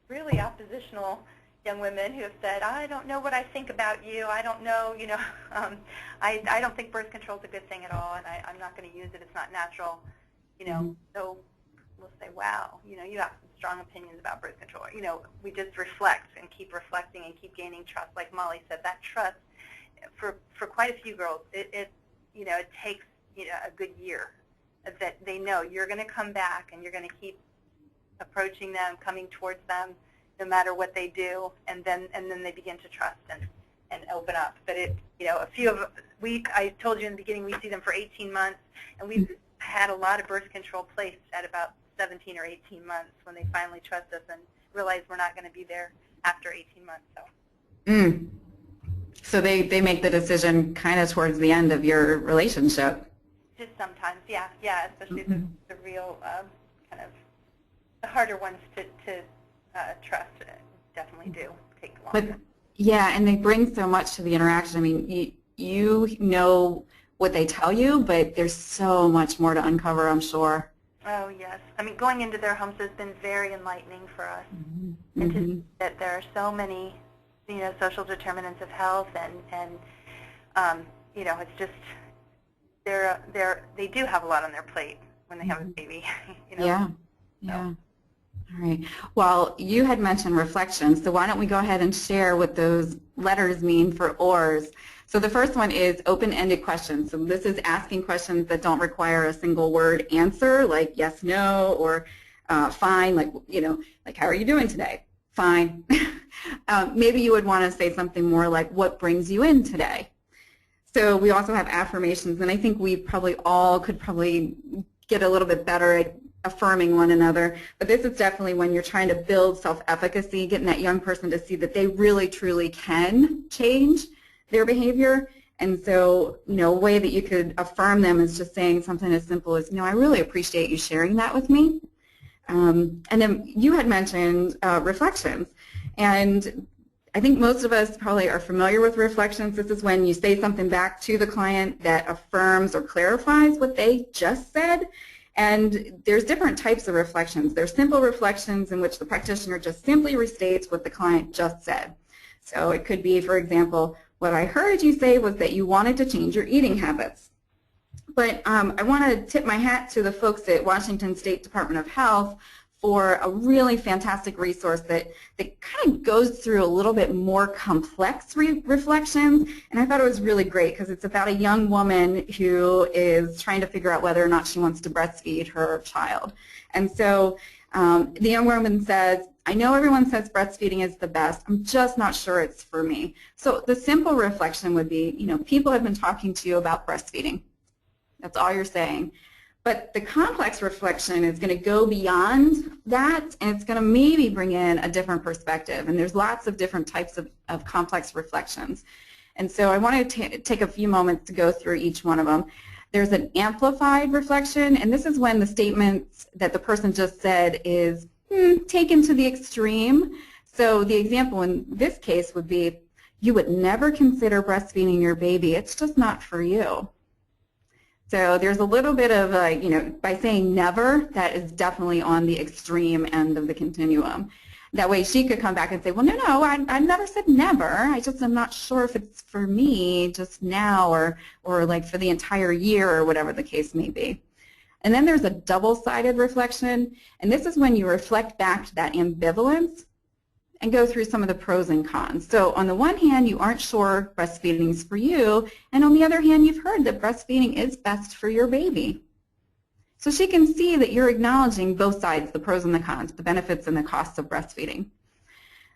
really oppositional young women who have said, I don't know what I think about you. I don't know, you know, I don't think birth control is a good thing at all, and I'm not going to use it. It's not natural, you know. Mm-hmm. So we'll say, wow, you know, you have some strong opinions about birth control. You know, we just reflect and keep reflecting and keep gaining trust. Like Molly said, that trust, for quite a few girls, it you know, it takes, you know, a good year that they know you're going to come back and you're going to keep approaching them, coming towards them, no matter what they do, and then they begin to trust and open up. But it, you know, I told you in the beginning, we see them for 18 months, and we've had a lot of birth control placed at about 17 or 18 months when they finally trust us and realize we're not going to be there after 18 months. So. So they make the decision kind of towards the end of your relationship. Just sometimes, yeah, especially the real kind of the harder ones to trust definitely do take longer. But yeah, and they bring so much to the interaction. I mean, you know what they tell you, but there's so much more to uncover, I'm sure. Oh yes, I mean, going into their homes has been very enlightening for us, and to see that there are so many, you know, social determinants of health, and you know, it's just they do have a lot on their plate when they have a baby. You know? Yeah. Yeah. All right. Well, you had mentioned reflections, so why don't we go ahead and share what those letters mean for ORs. So the first one is open-ended questions. So this is asking questions that don't require a single word answer, like yes, no, or fine, like, you know, like how are you doing today? Fine. Maybe you would want to say something more like what brings you in today? So we also have affirmations, and I think we probably all could probably get a little bit better at affirming one another. But this is definitely when you're trying to build self-efficacy, getting that young person to see that they really, truly can change their behavior. And so, you know, a way that you could affirm them is just saying something as simple as, you know, I really appreciate you sharing that with me. And then you had mentioned reflections. And I think most of us probably are familiar with reflections. This is when you say something back to the client that affirms or clarifies what they just said. And there's different types of reflections. There's simple reflections in which the practitioner just simply restates what the client just said. So it could be, for example, what I heard you say was that you wanted to change your eating habits. But I want to tip my hat to the folks at Washington State Department of Health for a really fantastic resource that kind of goes through a little bit more complex reflections. And I thought it was really great because it's about a young woman who is trying to figure out whether or not she wants to breastfeed her child. And so the young woman says, I know everyone says breastfeeding is the best. I'm just not sure it's for me. So the simple reflection would be, you know, people have been talking to you about breastfeeding. That's all you're saying. But the complex reflection is going to go beyond that, and it's going to maybe bring in a different perspective. And there's lots of different types of complex reflections. And so I want to take a few moments to go through each one of them. There's an amplified reflection, and this is when the statements that the person just said is taken to the extreme. So the example in this case would be, you would never consider breastfeeding your baby. It's just not for you. So there's a little bit of, you know, by saying never, that is definitely on the extreme end of the continuum. That way she could come back and say, well, no, I never said never. I just am not sure if it's for me just now or like for the entire year or whatever the case may be. And then there's a double-sided reflection, and this is when you reflect back to that ambivalence and go through some of the pros and cons. So on the one hand, you aren't sure breastfeeding is for you, and on the other hand, you've heard that breastfeeding is best for your baby. So she can see that you're acknowledging both sides, the pros and the cons, the benefits and the costs of breastfeeding.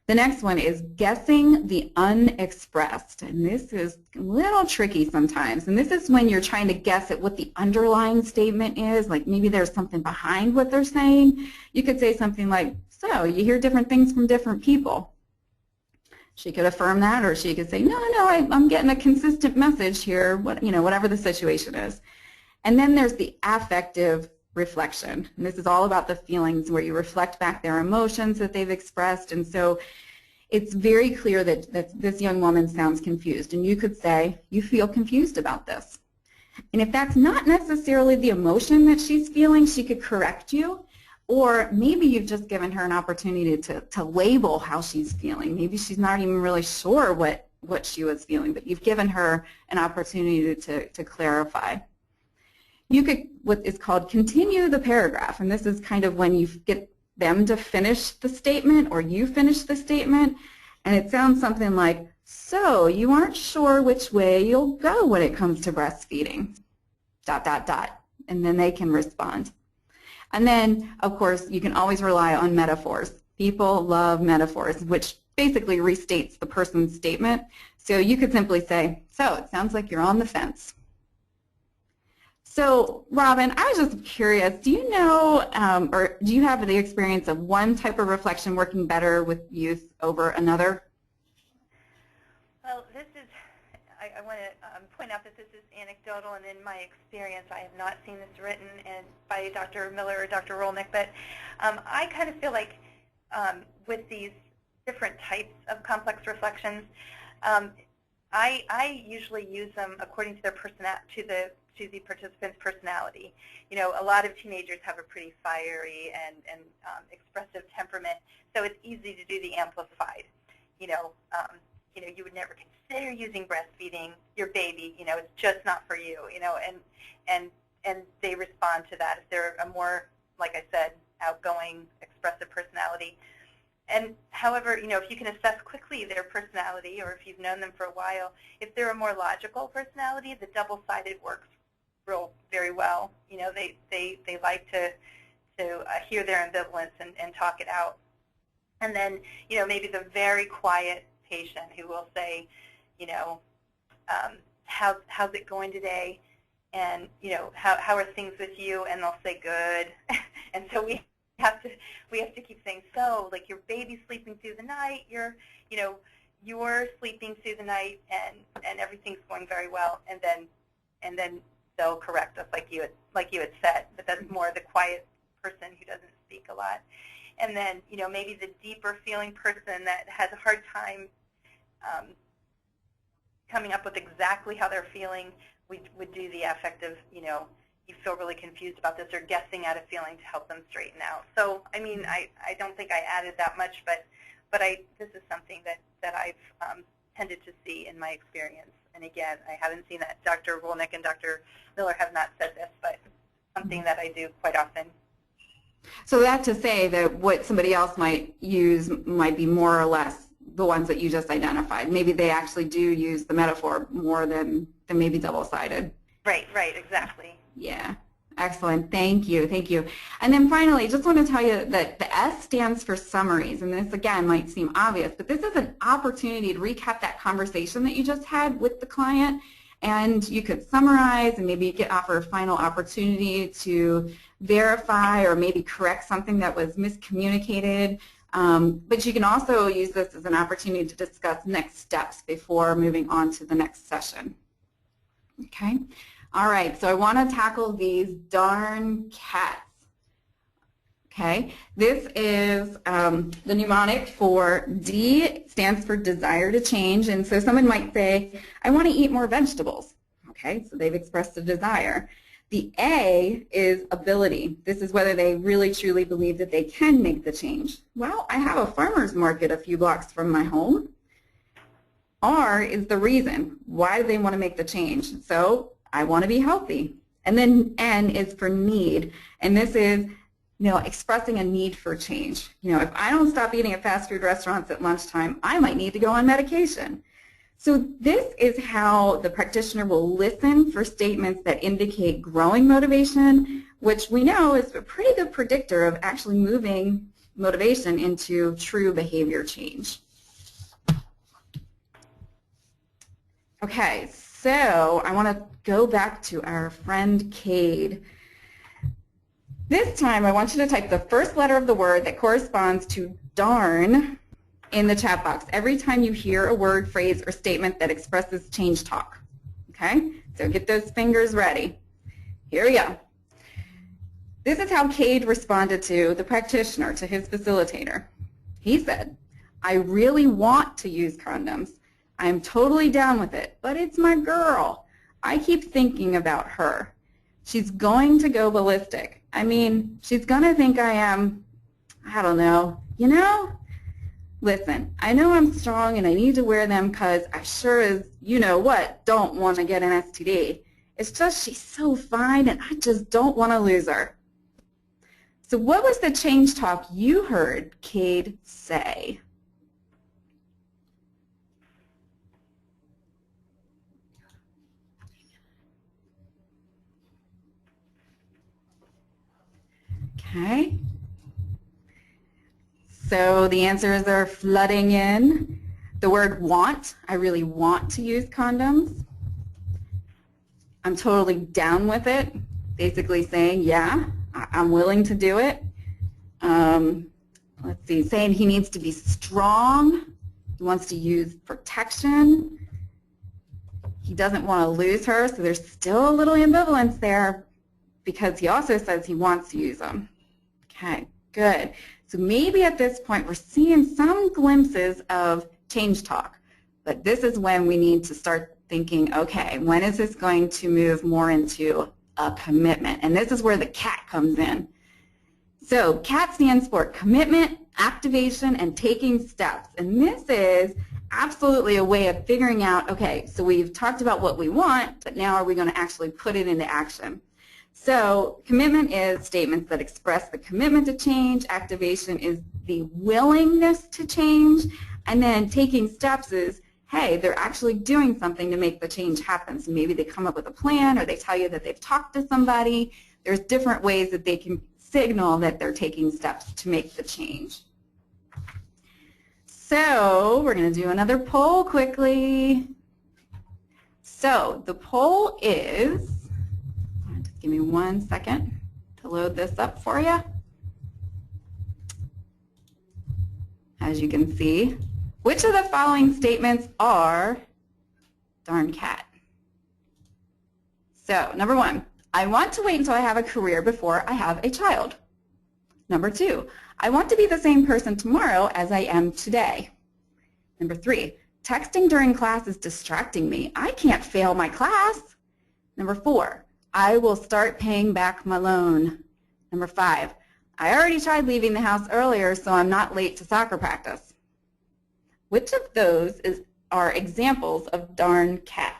The next one is guessing the unexpressed, and this is a little tricky sometimes. And this is when you're trying to guess at what the underlying statement is, like maybe there's something behind what they're saying. You could say something like, so you hear different things from different people. She could affirm that, or she could say, no, I'm getting a consistent message here, whatever the situation is. And then there's the affective reflection. And this is all about the feelings where you reflect back their emotions that they've expressed. And so it's very clear that this young woman sounds confused. And you could say, you feel confused about this. And if that's not necessarily the emotion that she's feeling, she could correct you. Or maybe you've just given her an opportunity to label how she's feeling. Maybe she's not even really sure what she was feeling, but you've given her an opportunity to clarify. You could, what is called, continue the paragraph, and this is kind of when you get them to finish the statement or you finish the statement, and it sounds something like, so you aren't sure which way you'll go when it comes to breastfeeding, ... and then they can respond. And then, of course, you can always rely on metaphors. People love metaphors, which basically restates the person's statement. So you could simply say, so it sounds like you're on the fence. So, Robin, I was just curious, do you know or do you have the experience of one type of reflection working better with youth over another? Well, this is, I want to point out that this is anecdotal, and in my experience, I have not seen this written by Dr. Miller or Dr. Rolnick, but I kind of feel like with these different types of complex reflections, I usually use them according to their to the participant's personality. You know, a lot of teenagers have a pretty fiery and expressive temperament, so it's easy to do the amplified. You would never consider using breastfeeding your baby. It's just not for you. And they respond to that if they're a more, like I said, outgoing, expressive personality. And however, if you can assess quickly their personality, or if you've known them for a while, if they're a more logical personality, the double-sided works very well. They like to hear their ambivalence and talk it out. And then, maybe the very quiet patient who will say, how's it going today? And, how are things with you? And they'll say, good. And so we have to keep saying, so, like, your baby's sleeping through the night, you're sleeping through the night, and everything's going very well. And then they'll correct us, like you had said. But that's more the quiet person who doesn't speak a lot. And then, maybe the deeper feeling person that has a hard time coming up with exactly how they're feeling, we would do the affective, you feel really confused about this, or guessing at a feeling to help them straighten out. So, I mean, I don't think I added that much, but this is something that I've tended to see in my experience. And again, I haven't seen that. Dr. Wolnick and Dr. Miller have not said this, but something that I do quite often. So that to say that what somebody else might use might be more or less the ones that you just identified. Maybe they actually do use the metaphor more than maybe double-sided. Right, exactly. Yeah, excellent. Thank you, thank you. And then finally, just want to tell you that the S stands for summaries, and this again might seem obvious, but this is an opportunity to recap that conversation that you just had with the client, and you could summarize and maybe offer a final opportunity to verify or maybe correct something that was miscommunicated. But you can also use this as an opportunity to discuss next steps before moving on to the next session. Okay? All right, so I want to tackle these darn cats. Okay, this is the mnemonic for D, stands for desire to change, and so someone might say, I want to eat more vegetables. Okay, so they've expressed a desire. The A is ability. This is whether they really truly believe that they can make the change. Well, I have a farmer's market a few blocks from my home. R is the reason. Why do they want to make the change? So I want to be healthy. And then N is for need. And this is, expressing a need for change. If I don't stop eating at fast food restaurants at lunchtime, I might need to go on medication. So this is how the practitioner will listen for statements that indicate growing motivation, which we know is a pretty good predictor of actually moving motivation into true behavior change. Okay, so I want to go back to our friend Cade. This time I want you to type the first letter of the word that corresponds to darn in the chat box every time you hear a word, phrase, or statement that expresses change talk. Okay? So get those fingers ready. Here we go. This is how Cade responded to the practitioner, to his facilitator. He said, I really want to use condoms. I'm totally down with it, but it's my girl. I keep thinking about her. She's going to go ballistic. I mean, she's going to think I am, I don't know, Listen, I know I'm strong and I need to wear them because I sure as don't want to get an STD. It's just she's so fine and I just don't want to lose her. So what was the change talk you heard Cade say? Okay. So the answers are flooding in. The word want, I really want to use condoms. I'm totally down with it, basically saying, yeah, I'm willing to do it. Let's see, saying he needs to be strong. He wants to use protection. He doesn't want to lose her, so there's still a little ambivalence there because he also says he wants to use them. Okay, good. So maybe at this point we're seeing some glimpses of change talk, but this is when we need to start thinking, okay, when is this going to move more into a commitment? And this is where the CAT comes in. So CAT stands for commitment, activation, and taking steps. And this is absolutely a way of figuring out, okay, so we've talked about what we want, but now are we going to actually put it into action? So commitment is statements that express the commitment to change. Activation is the willingness to change. And then taking steps is, hey, they're actually doing something to make the change happen. So maybe they come up with a plan or they tell you that they've talked to somebody. There's different ways that they can signal that they're taking steps to make the change. So we're going to do another poll quickly. So the poll is, just give me 1 second to load this up for you. As you can see, which of the following statements are darn cat? So number 1, I want to wait until I have a career before I have a child. Number 2, I want to be the same person tomorrow as I am today. Number 3, texting during class is distracting me. I can't fail my class. Number 4, I will start paying back my loan. Number 5, I already tried leaving the house earlier, so I'm not late to soccer practice. Which of those are examples of darn cat?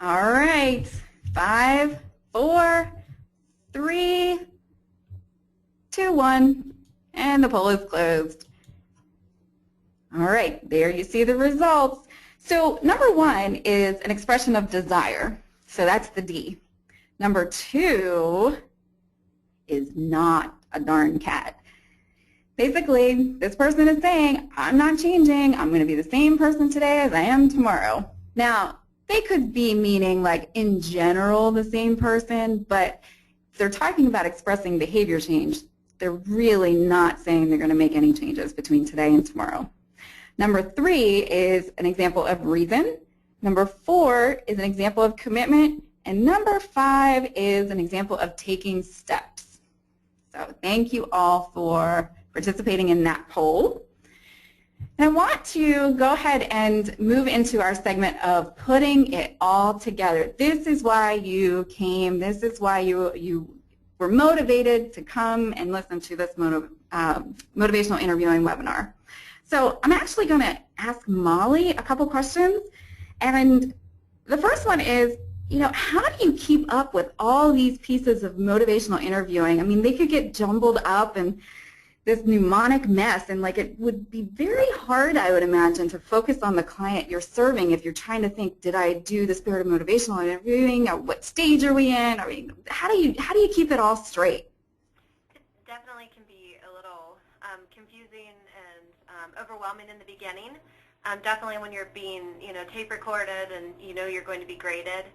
All right, 5, 4, 3, 2, 1, and the poll is closed. All right, there you see the results. So number 1 is an expression of desire. So that's the D. Number 2 is not a darn cat. Basically, this person is saying, I'm not changing. I'm going to be the same person today as I am tomorrow. Now, they could be meaning, like, in general, the same person, but if they're talking about expressing behavior change, they're really not saying they're going to make any changes between today and tomorrow. Number 3 is an example of reason. Number 4 is an example of commitment. And number 5 is an example of taking steps. So thank you all for participating in that poll. And I want to go ahead and move into our segment of putting it all together. This is why you came. This is why you were motivated to come and listen to this motivational interviewing webinar. So I'm actually going to ask Molly a couple questions. And the first one is, how do you keep up with all these pieces of motivational interviewing? I mean, they could get jumbled up and this mnemonic mess, and it would be very hard, I would imagine, to focus on the client you're serving if you're trying to think, did I do the spirit of motivational interviewing, or what stage are we in? I mean, how do you keep it all straight? It definitely can be a little confusing and overwhelming in the beginning. Definitely when you're being, tape recorded and you're going to be graded.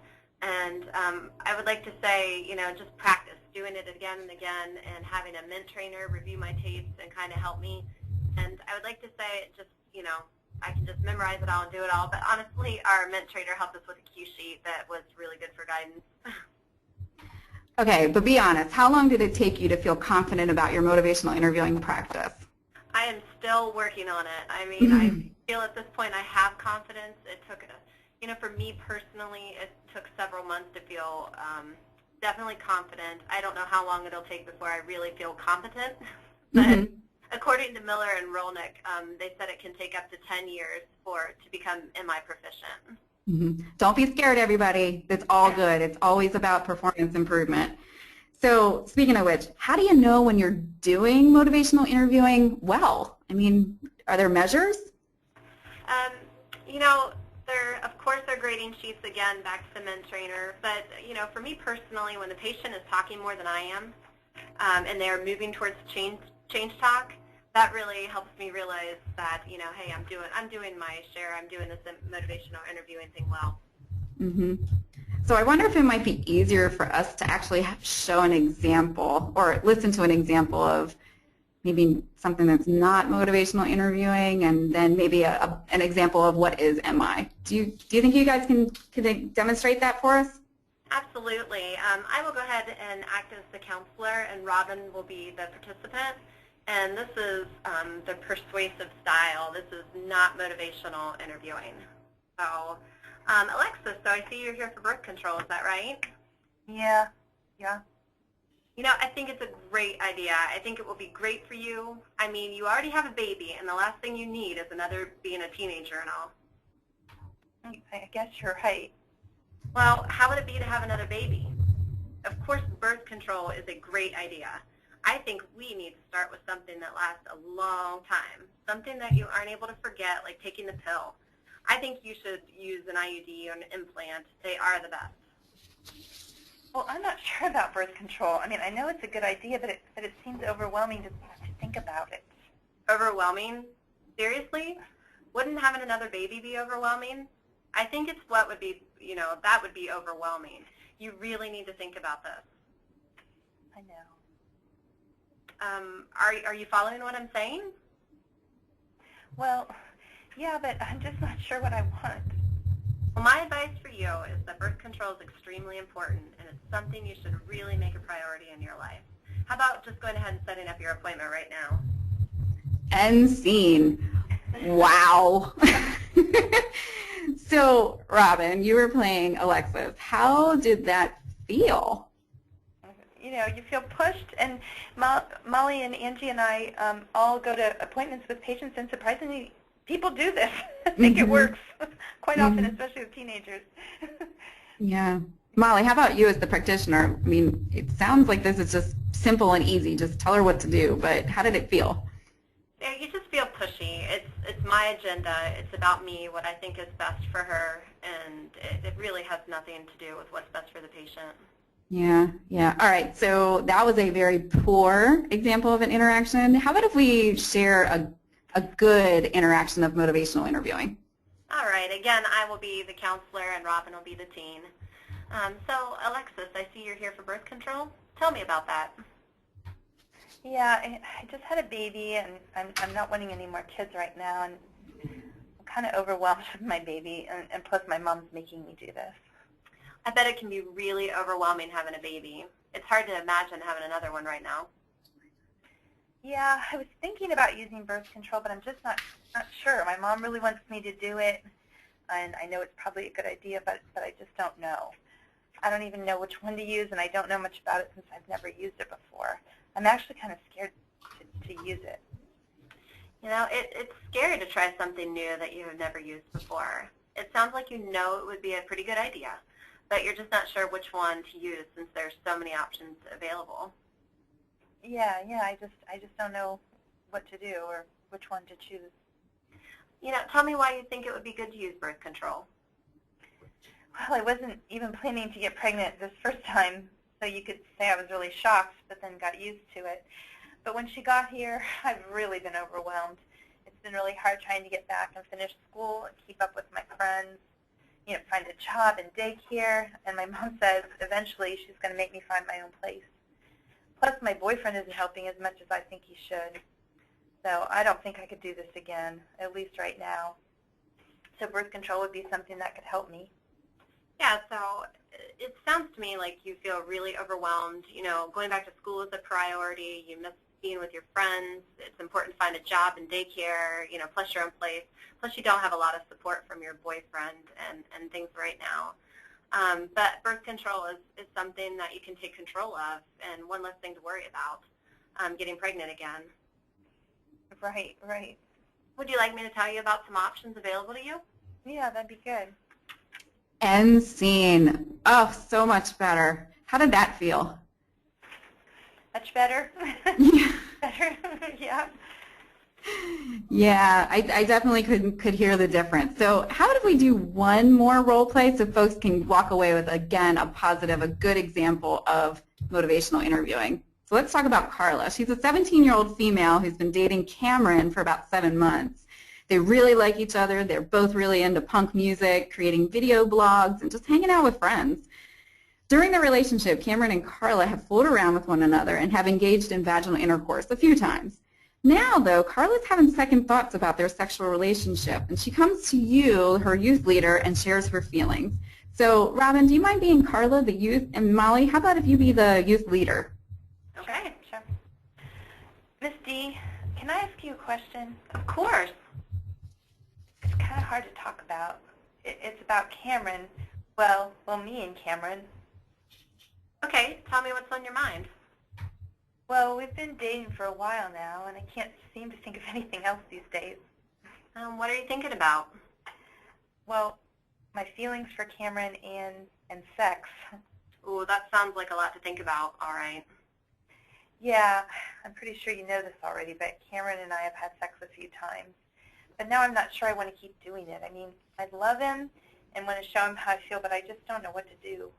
And I would like to say, just practice doing it again and again, and having a Mint trainer review my tapes and kind of help me. And I would like to say, just, I can just memorize it all and do it all. But honestly, our Mint trainer helped us with a cue sheet that was really good for guidance. Okay, but be honest. How long did it take you to feel confident about your motivational interviewing practice? I am still working on it. I mean, I feel at this point I have confidence. It took, for me personally, it took several months to feel definitely confident. I don't know how long it'll take before I really feel competent. But according to Miller and Rolnick, they said it can take up to 10 years to become MI proficient. Don't be scared, everybody. It's all good. It's always about performance improvement. So speaking of which, how do you know when you're doing motivational interviewing well? I mean, are there measures? Of course, there are grading sheets, again, back to the Mint trainer. But, for me personally, when the patient is talking more than I am and they're moving towards change talk, that really helps me realize that, hey, I'm doing my share. I'm doing this motivational interviewing thing well. So I wonder if it might be easier for us to actually show an example or listen to an example of maybe something that's not motivational interviewing, and then maybe an example of what is MI. Do you think you guys can demonstrate that for us? Absolutely. I will go ahead and act as the counselor, and Robin will be the participant. And this is the persuasive style. This is not motivational interviewing. So, Alexis, so I see you're here for birth control. Is that right? Yeah. I think it's a great idea. I think it will be great for you. I mean, you already have a baby, and the last thing you need is being a teenager and all. I guess you're right. Well, how would it be to have another baby? Of course, birth control is a great idea. I think we need to start with something that lasts a long time, something that you aren't able to forget, like taking the pill. I think you should use an IUD or an implant. They are the best. Well, I'm not sure about birth control. I mean, I know it's a good idea, but it seems overwhelming to think about it. Overwhelming? Seriously? Wouldn't having another baby be overwhelming? I think it's what would be, that would be overwhelming. You really need to think about this. I know. Are you following what I'm saying? Well, yeah, but I'm just not sure what I want. Well, my advice for you is that birth control is extremely important, and it's something you should really make a priority in your life. How about just going ahead and setting up your appointment right now? End scene. Wow. So, Robin, you were playing Alexis. How did that feel? You know, you feel pushed, and Molly and Angie and I all go to appointments with patients, and surprisingly, people do this. I think it works quite often, especially with teenagers. Yeah. Molly, how about you as the practitioner? I mean, it sounds like this is just simple and easy. Just tell her what to do, but how did it feel? Yeah, you just feel pushy. It's my agenda. It's about me, what I think is best for her, and it really has nothing to do with what's best for the patient. Yeah, yeah. All right, so that was a very poor example of an interaction. How about if we share a good interaction of motivational interviewing? All right, again, I will be the counselor and Robin will be the teen. So, Alexis, I see you're here for birth control. Tell me about that. Yeah, I just had a baby, and I'm not wanting any more kids right now, and I'm kind of overwhelmed with my baby, and plus my mom's making me do this. I bet it can be really overwhelming having a baby. It's hard to imagine having another one right now. Yeah, I was thinking about using birth control, but I'm just not sure. My mom really wants me to do it, and I know it's probably a good idea, but I just don't know. I don't even know which one to use, and I don't know much about it since I've never used it before. I'm actually kind of scared to use it. You know, it's scary to try something new that you have never used before. It sounds like you know it would be a pretty good idea, but you're just not sure which one to use since there's so many options available. Yeah, I just don't know what to do or which one to choose. You know, tell me why you think it would be good to use birth control. Well, I wasn't even planning to get pregnant this first time, so you could say I was really shocked, but then got used to it. But when she got here, I've really been overwhelmed. It's been really hard trying to get back and finish school and keep up with my friends, you know, find a job and daycare, and my mom says eventually she's going to make me find my own place. Plus, my boyfriend isn't helping as much as I think he should. So I don't think I could do this again, at least right now. So birth control would be something that could help me. Yeah, so it sounds to me like you feel really overwhelmed. You know, going back to school is a priority. You miss being with your friends. It's important to find a job and daycare, you know, plus your own place. Plus you don't have a lot of support from your boyfriend and things right now. But birth control is something that you can take control of and one less thing to worry about, getting pregnant again. Right. Would you like me to tell you about some options available to you? Yeah, that'd be good. End scene. Oh, so much better. How did that feel? Much better? Yeah. Better? Yeah. Yeah, I definitely could hear the difference. So how did we do one more role play so folks can walk away with, again, a positive, a good example of motivational interviewing? So let's talk about Carla. She's a 17-year-old female who's been dating Cameron for about 7 months. They really like each other. They're both really into punk music, creating video blogs, and just hanging out with friends. During their relationship, Cameron and Carla have fooled around with one another and have engaged in vaginal intercourse a few times. Now, though, Carla's having second thoughts about their sexual relationship, and she comes to you, her youth leader, and shares her feelings. So, Robin, do you mind being Carla, the youth, and Molly, how about if you be the youth leader? Okay. Sure. Miss D, can I ask you a question? Of course. It's kind of hard to talk about. It's about Cameron. Well, me and Cameron. Okay, tell me what's on your mind. Well, we've been dating for a while now, and I can't seem to think of anything else these days. What are you thinking about? Well, my feelings for Cameron and sex. Ooh, that sounds like a lot to think about. All right. Yeah, I'm pretty sure you know this already, but Cameron and I have had sex a few times. But now I'm not sure I want to keep doing it. I mean, I love him and want to show him how I feel, but I just don't know what to do.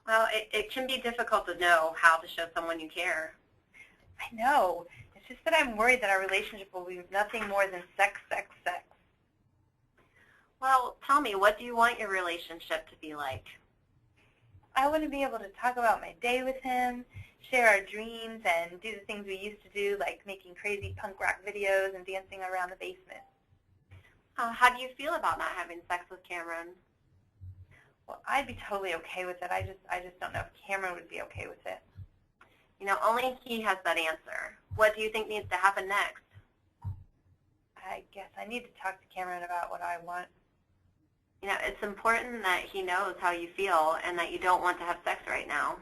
Well, it can be difficult to know how to show someone you care. I know. It's just that I'm worried that our relationship will be nothing more than sex. Well, tell me, what do you want your relationship to be like? I want to be able to talk about my day with him, share our dreams, and do the things we used to do, like making crazy punk rock videos and dancing around the basement. How do you feel about not having sex with Cameron? Well, I'd be totally okay with it. I just don't know if Cameron would be okay with it. You know, only he has that answer. What do you think needs to happen next? I guess I need to talk to Cameron about what I want. You know, it's important that he knows how you feel and that you don't want to have sex right now.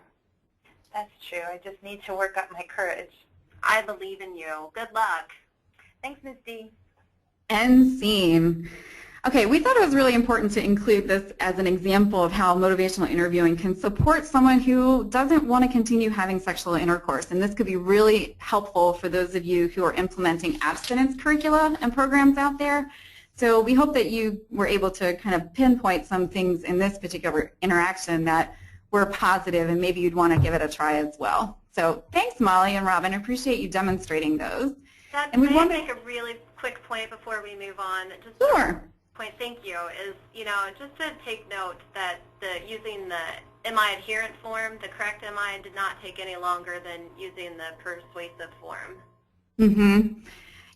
That's true. I just need to work up my courage. I believe in you. Good luck. Thanks, Ms. D. End scene. Okay, we thought it was really important to include this as an example of how motivational interviewing can support someone who doesn't want to continue having sexual intercourse. And this could be really helpful for those of you who are implementing abstinence curricula and programs out there. So we hope that you were able to kind of pinpoint some things in this particular interaction that were positive, and maybe you'd want to give it a try as well. So thanks, Molly and Robin. I appreciate you demonstrating those. Dad, and we can want I to make a really quick point before we move on? Just Sure. Point, thank you, is, you know, just to take note that using the MI adherent form, the correct MI did not take any longer than using the persuasive form. Mm-hmm.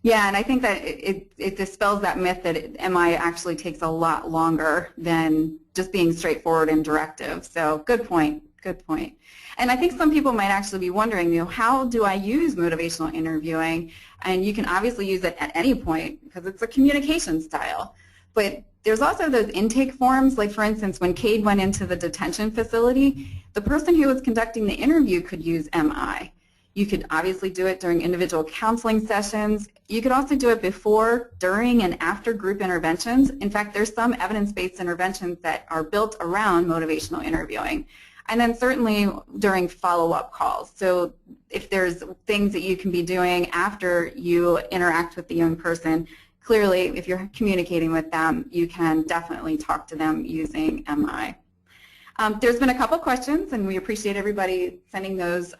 Yeah, and I think that it dispels that myth that MI actually takes a lot longer than just being straightforward and directive. So good point, good point. And I think some people might actually be wondering, you know, how do I use motivational interviewing? And you can obviously use it at any point because it's a communication style. But there's also those intake forms, like for instance, when Cade went into the detention facility, the person who was conducting the interview could use MI. You could obviously do it during individual counseling sessions. You could also do it before, during, and after group interventions. In fact, there's some evidence-based interventions that are built around motivational interviewing. And then certainly during follow-up calls. So if there's things that you can be doing after you interact with the young person, clearly if you're communicating with them, you can definitely talk to them using MI. There's been a couple questions, and we appreciate everybody sending those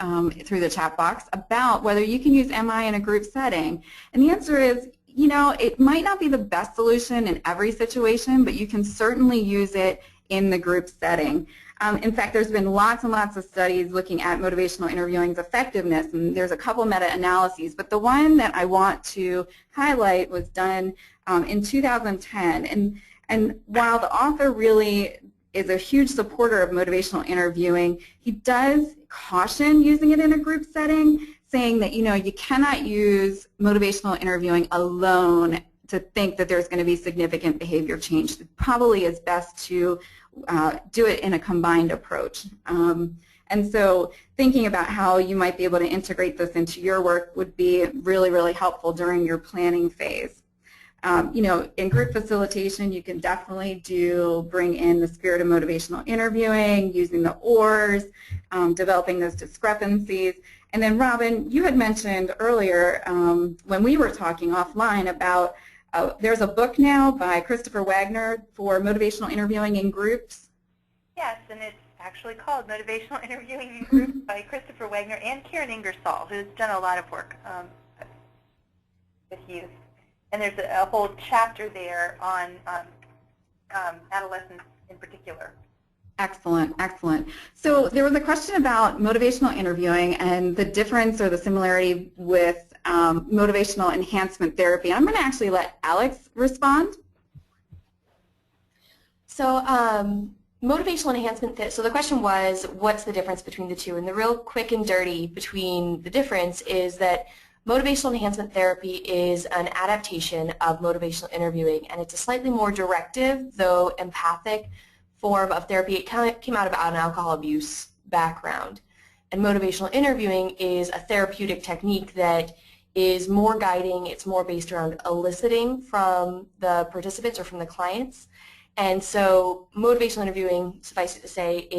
through the chat box about whether you can use MI in a group setting. And the answer is, you know, it might not be the best solution in every situation, but you can certainly use it in the group setting. In fact, there's been lots and lots of studies looking at motivational interviewing's effectiveness, and there's a couple meta-analyses, but the one that I want to highlight was done in 2010. And while the author really is a huge supporter of motivational interviewing, he does caution using it in a group setting, saying that, you know, you cannot use motivational interviewing alone to think that there's going to be significant behavior change. It probably is best to do it in a combined approach. And so thinking about how you might be able to integrate this into your work would be really, really helpful during your planning phase. You know, in group facilitation, you can definitely bring in the spirit of motivational interviewing, using the ORs, developing those discrepancies. And then, Robin, you had mentioned earlier when we were talking offline about there's a book now by Christopher Wagner for motivational interviewing in groups. Yes, and it's actually called Motivational Interviewing in Groups by Christopher Wagner and Karen Ingersoll, who's done a lot of work with youth. And there's a whole chapter there on adolescents in particular. Excellent, excellent. So there was a question about motivational interviewing and the difference or the similarity with motivational enhancement therapy. I'm going to actually let Alex respond. So motivational enhancement, so the question was, what's the difference between the two? And the real quick and dirty between the difference is that motivational enhancement therapy is an adaptation of motivational interviewing, and it's a slightly more directive, though empathic, form of therapy. It kind of came out of an alcohol abuse background. And motivational interviewing is a therapeutic technique that is more guiding. It's more based around eliciting from the participants or from the clients. And so motivational interviewing, suffice it to say,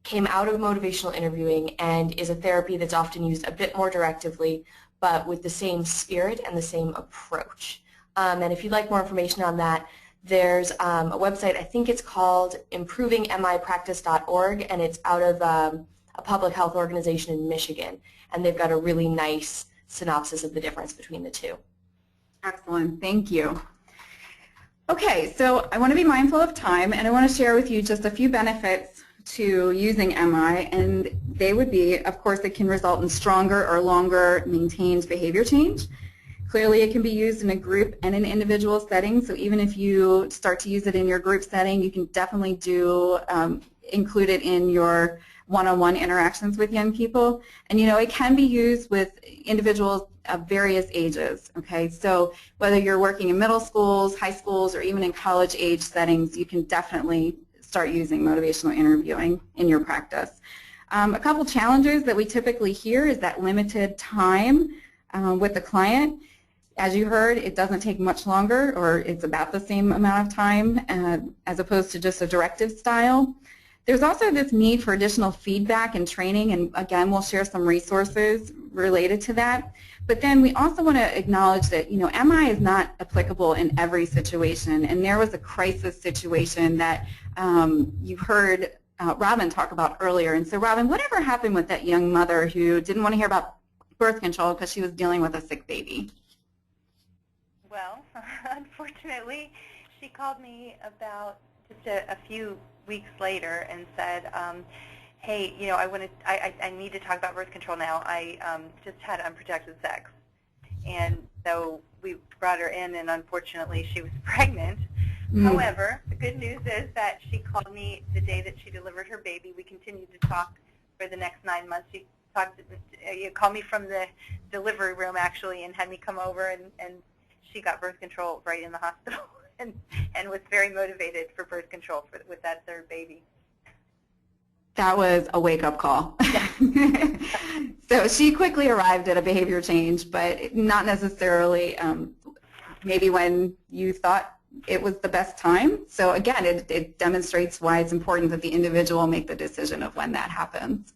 came out of motivational interviewing and is a therapy that's often used a bit more directively, but with the same spirit and the same approach. And if you'd like more information on that, there's a website, I think it's called improvingmipractice.org, and it's out of a public health organization in Michigan, and they've got a really nice synopsis of the difference between the two. Excellent, thank you. Okay, so I want to be mindful of time, and I want to share with you just a few benefits to using MI, and they would be, of course, it can result in stronger or longer maintained behavior change. Clearly, it can be used in a group and an individual setting, so even if you start to use it in your group setting, you can definitely include it in your one-on-one interactions with young people. And you know, it can be used with individuals of various ages, okay? So whether you're working in middle schools, high schools, or even in college age settings, you can definitely start using motivational interviewing in your practice. A couple challenges that we typically hear is that limited time with the client. As you heard, it doesn't take much longer, or it's about the same amount of time as opposed to just a directive style. There's also this need for additional feedback and training, and again, we'll share some resources related to that. But then we also want to acknowledge that, you know, MI is not applicable in every situation, and there was a crisis situation that you heard Robin talk about earlier. And so, Robin, whatever happened with that young mother who didn't want to hear about birth control because she was dealing with a sick baby? Well, unfortunately, she called me about just a few weeks later and said, hey, you know, I need to talk about birth control now. I just had unprotected sex. And so we brought her in, and unfortunately she was pregnant. However, the good news is that she called me the day that she delivered her baby. We continued to talk for the next 9 months. She called me from the delivery room, actually, and had me come over, and she got birth control right in the hospital. And was very motivated for birth control with that third baby. That was a wake-up call. So she quickly arrived at a behavior change, but not necessarily maybe when you thought it was the best time. So again, it demonstrates why it's important that the individual make the decision of when that happens.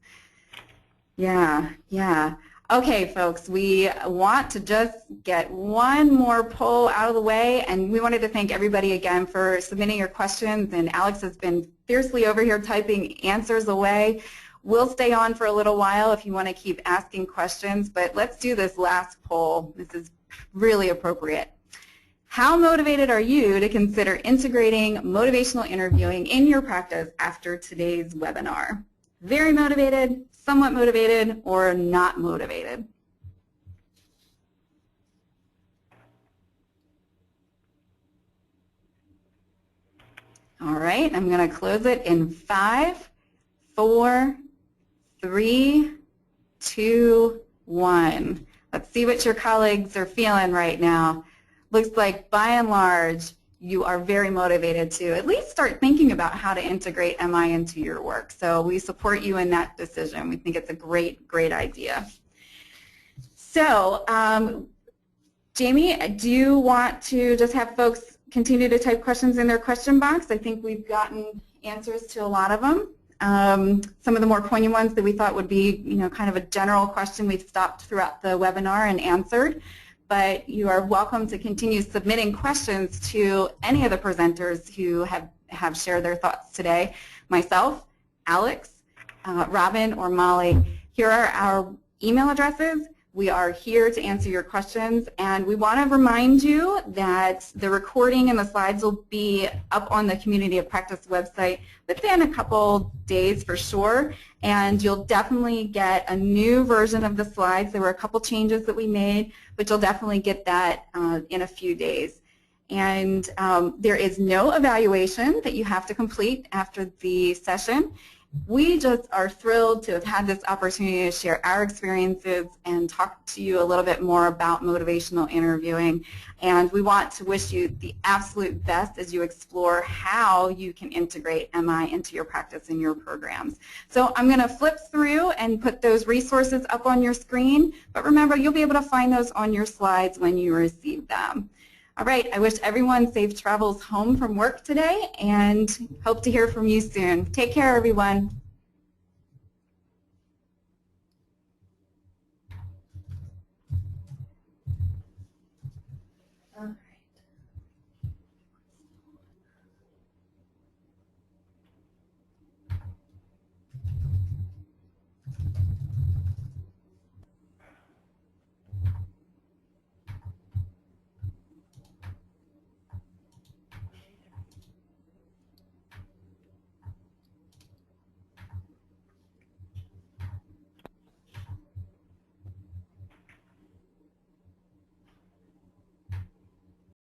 Yeah, yeah. Okay, folks, we want to just get one more poll out of the way, and we wanted to thank everybody again for submitting your questions, and Alex has been fiercely over here typing answers away. We'll stay on for a little while if you want to keep asking questions, but let's do this last poll. This is really appropriate. How motivated are you to consider integrating motivational interviewing in your practice after today's webinar? Very motivated, somewhat motivated, or not motivated? All right, I'm going to close it in 5, 4, 3, 2, 1. Let's see what your colleagues are feeling right now. Looks like by and large you are very motivated to at least start thinking about how to integrate MI into your work. So we support you in that decision. We think it's a great, great idea. So, Jamie, do you want to just have folks continue to type questions in their question box? I think we've gotten answers to a lot of them. Some of the more poignant ones that we thought would be, you know, kind of a general question we've stopped throughout the webinar and answered. But you are welcome to continue submitting questions to any of the presenters who have shared their thoughts today. Myself, Alex, Robin, or Molly. Here are our email addresses. We are here to answer your questions, and we want to remind you that the recording and the slides will be up on the Community of Practice website within a couple days for sure, and you'll definitely get a new version of the slides. There were a couple changes that we made, but you'll definitely get that in a few days. And there is no evaluation that you have to complete after the session. We just are thrilled to have had this opportunity to share our experiences and talk to you a little bit more about motivational interviewing. And we want to wish you the absolute best as you explore how you can integrate MI into your practice and your programs. So I'm going to flip through and put those resources up on your screen. But remember, you'll be able to find those on your slides when you receive them. All right, I wish everyone safe travels home from work today and hope to hear from you soon. Take care, everyone.